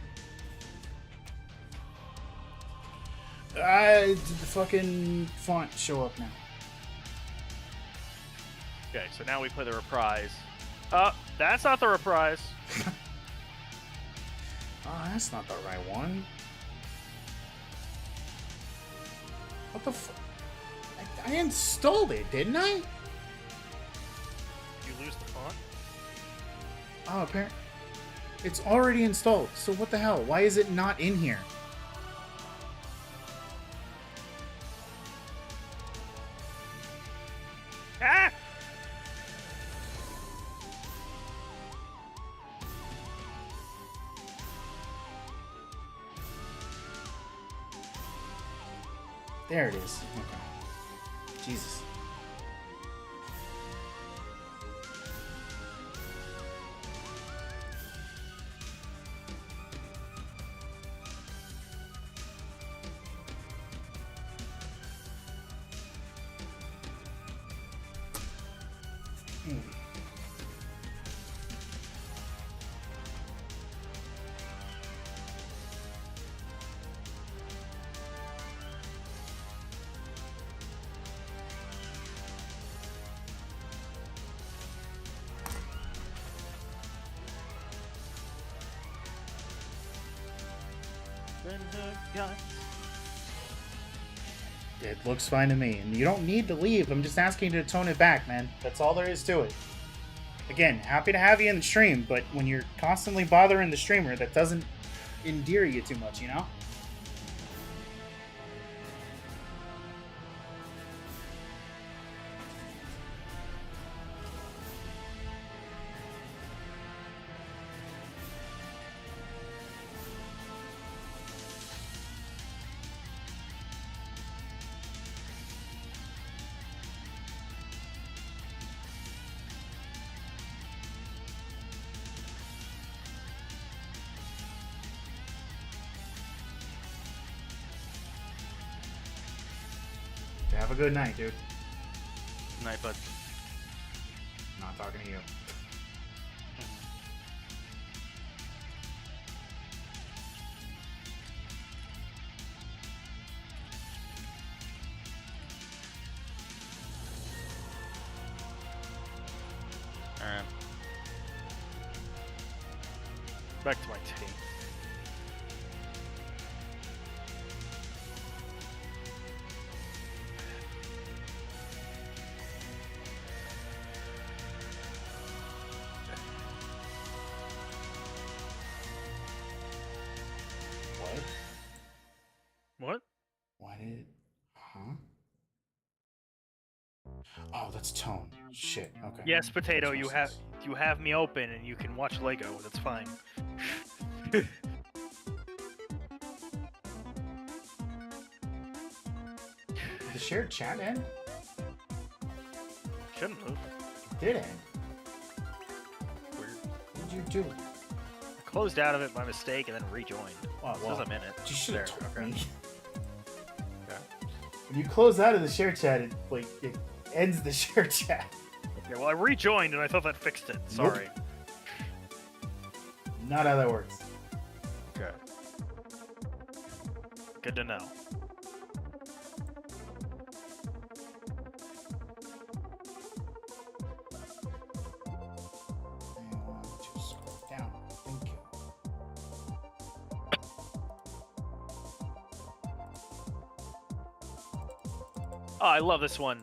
Did the fucking font show up now? Okay, so now we play the reprise. That's not the reprise. Oh, that's not the right one. What the fuck? I installed it, didn't I? Did you lose the font? Oh, apparently. It's already installed, so what the hell? Why is it not in here? Ah! There it is. Okay. Jesus. It looks fine to me, and you don't need to leave. I'm just asking you to tone it back, man. That's all there is to it. Again, happy to have you in the stream, but when you're constantly bothering the streamer, that doesn't endear you too much, you know? Have a good night, dude. Good night, bud. Not talking to you. Alright. Back to my team. What? Why did... Huh? Oh, that's tone. Shit, okay. Yes, Potato, Makes you more have... sense. You have me open and you can watch Lego. That's fine. The shared chat end? Shouldn't have. It did end. Weird. What did you do? I closed out of it by mistake and then rejoined. Oh, It says I'm in it. You should have There, told okay. me. Okay. When you close out of the share chat, it ends the share chat. Okay, well, I rejoined and I thought that fixed it. Sorry. Not how that works. Okay. Good to know. I want to scroll down. Thank you. Oh, I love this one.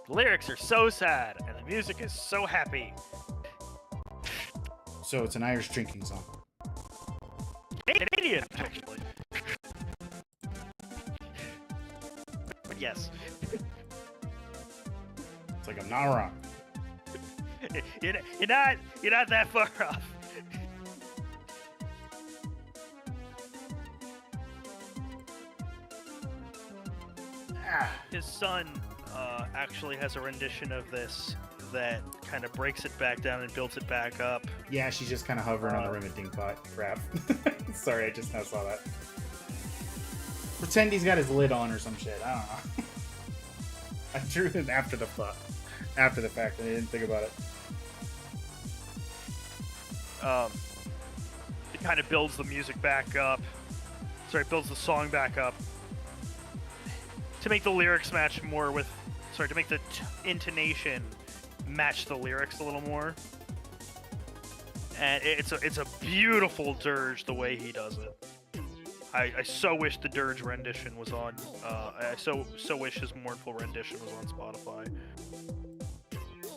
The lyrics are so sad and the music is so happy. So it's an Irish drinking song. Canadian, actually. But yes. It's like I'm not wrong. You're not that far off. His son actually has a rendition of this that kind of breaks it back down and builds it back up. Yeah, she's just kind of hovering on the rim of Dingpot. Crap. Sorry, I just now saw that. Pretend he's got his lid on or some shit. I don't know. I drew it after the fact. After the fact, and I didn't think about it. It kind of builds the music back up. Sorry, builds the song back up to make the lyrics match more with. Sorry, to make the intonation match the lyrics a little more. And it's a beautiful dirge the way he does it. I so wish the dirge rendition was on. I so wish his mournful rendition was on Spotify,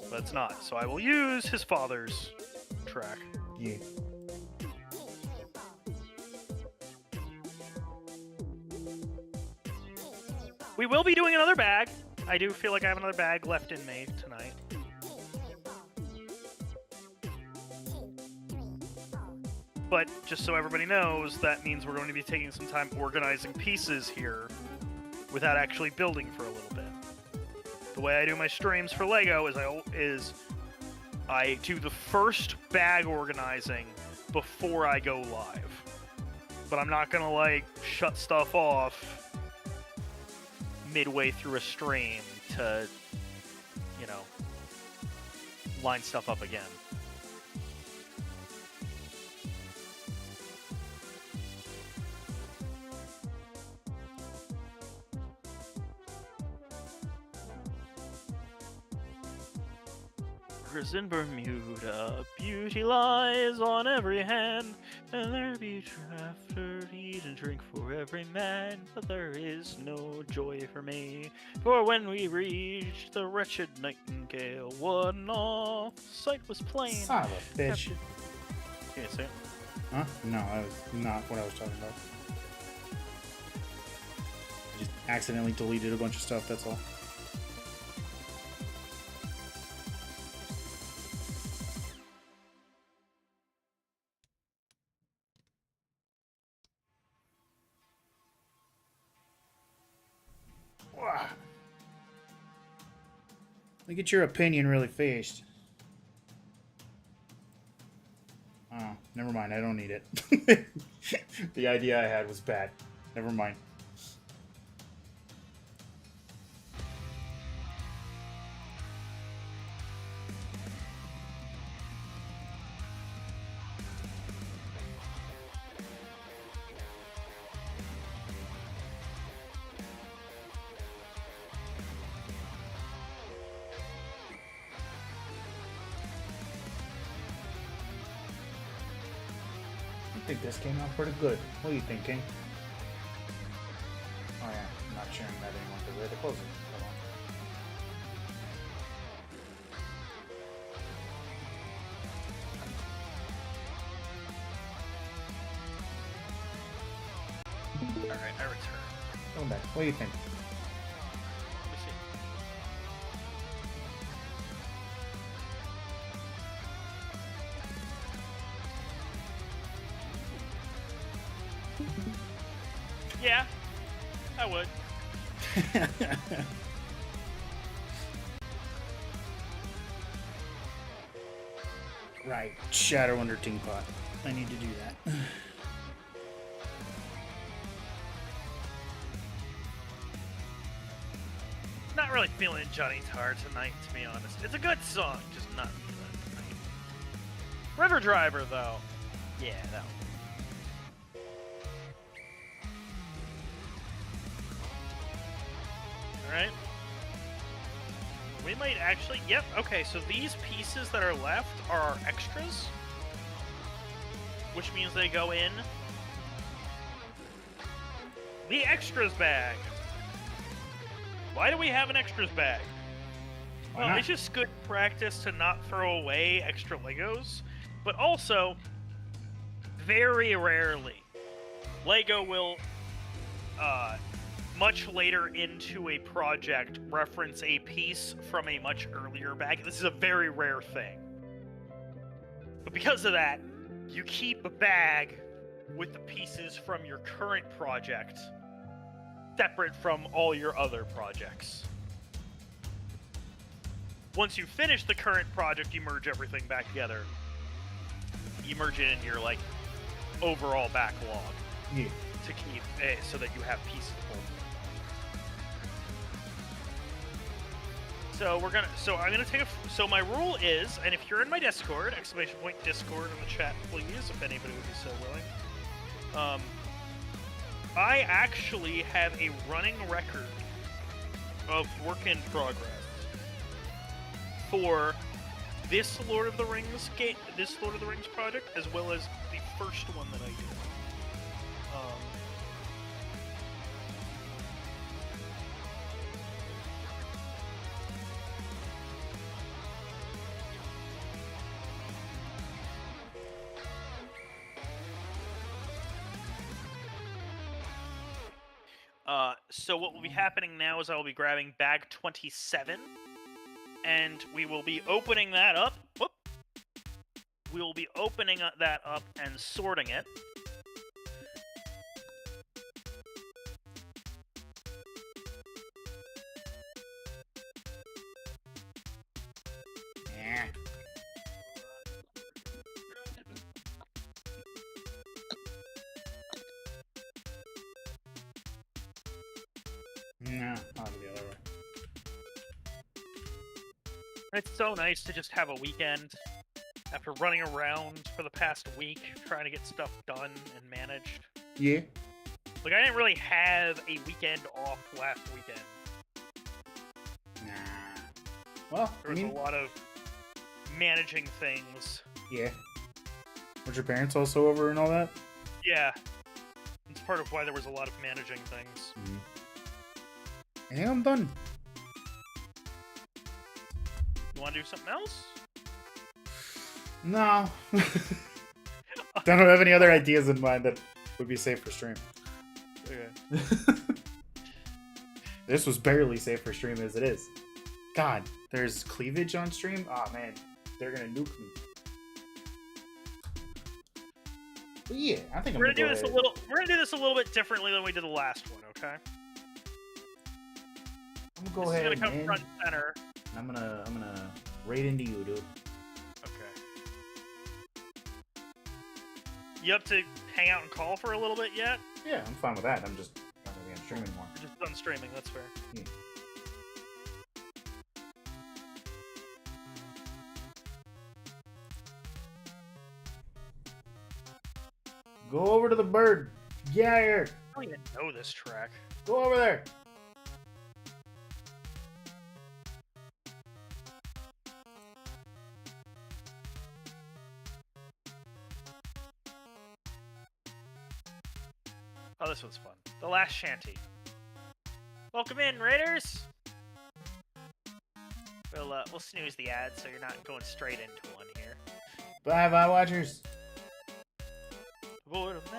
but it's not. So I will use his father's track. Yeah. We will be doing another bag. I do feel like I have another bag left in me tonight. But just so everybody knows, that means we're going to be taking some time organizing pieces here without actually building for a little bit. The way I do my streams for Lego is I do the first bag organizing before I go live. But I'm not going to like shut stuff off midway through a stream to, you know, line stuff up again. In Bermuda, beauty lies on every hand, and there be after eat and drink for every man, but there is no joy for me. For when we reached the wretched nightingale, what an awful sight was plain. Son of a bitch. Can you say it? Huh? No, that was not what I was talking about. I just accidentally deleted a bunch of stuff, that's all. Let me get your opinion really fast. Oh, never mind. I don't need it. The idea I had was bad. Never mind. I think this came out pretty good. What are you thinking? Oh yeah, I'm not sharing that anymore because we had to close it. Come on. Alright, I return. Come back. What do you think? Let me see. Yeah, I would. Right, Shadow Under Teapot. I need to do that. Not really feeling Johnny's Heart tonight, to be honest. It's a good song, just not feeling it tonight. River Driver, though. Yeah, that one. Alright. We might actually... Yep, okay, so these pieces that are left are our extras. Which means they go in... the extras bag. Why do we have an extras bag? Well, it's just good practice to not throw away extra Legos, but also, very rarely, Lego will, much later into a project, reference a piece from a much earlier bag. This is a very rare thing. But because of that, you keep a bag with the pieces from your current project separate from all your other projects. Once you finish the current project, you merge everything back together. You merge it in your, like, overall backlog. Yeah. To keep so that you have pieces to hold. So I'm gonna take so my rule is, and if you're in my Discord, !Discord in the chat, please, if anybody would be so willing. I actually have a running record of work in progress for this Lord of the Rings project, as well as the first one that I did. So what will be happening now is I will be grabbing bag 27, and we will be opening that up. Whoop! We will be opening that up and sorting it. Yeah. No, I'll do the other way. It's so nice to just have a weekend after running around for the past week trying to get stuff done and managed. Yeah. Like, I didn't really have a weekend off last weekend. Nah. Well, There was a lot of managing things. Yeah. Were your parents also over and all that? Yeah. It's part of why there was a lot of managing things. Mm-hmm. I think I'm done. You want to do something else? No. Don't have any other ideas in mind that would be safe for stream. Okay. This was barely safe for stream as it is. God, there's cleavage on stream? Aw, oh, man. They're gonna nuke me. But yeah, I think We're gonna do this a little bit differently than we did the last one, okay? I'm gonna go ahead This is gonna come man. front center. I'm gonna raid into you, dude. Okay. You up to hang out and call for a little bit yet? Yeah, I'm fine with that. I'm just not gonna be on stream anymore. You're just done streaming, that's fair. Yeah. Go over to the bird. Get out of here. I don't even know this track. Go over there. Oh, this one's fun. The Last Shanty. Welcome in, Raiders! We'll snooze the ad so you're not going straight into one here. Bye, bye, watchers. Board of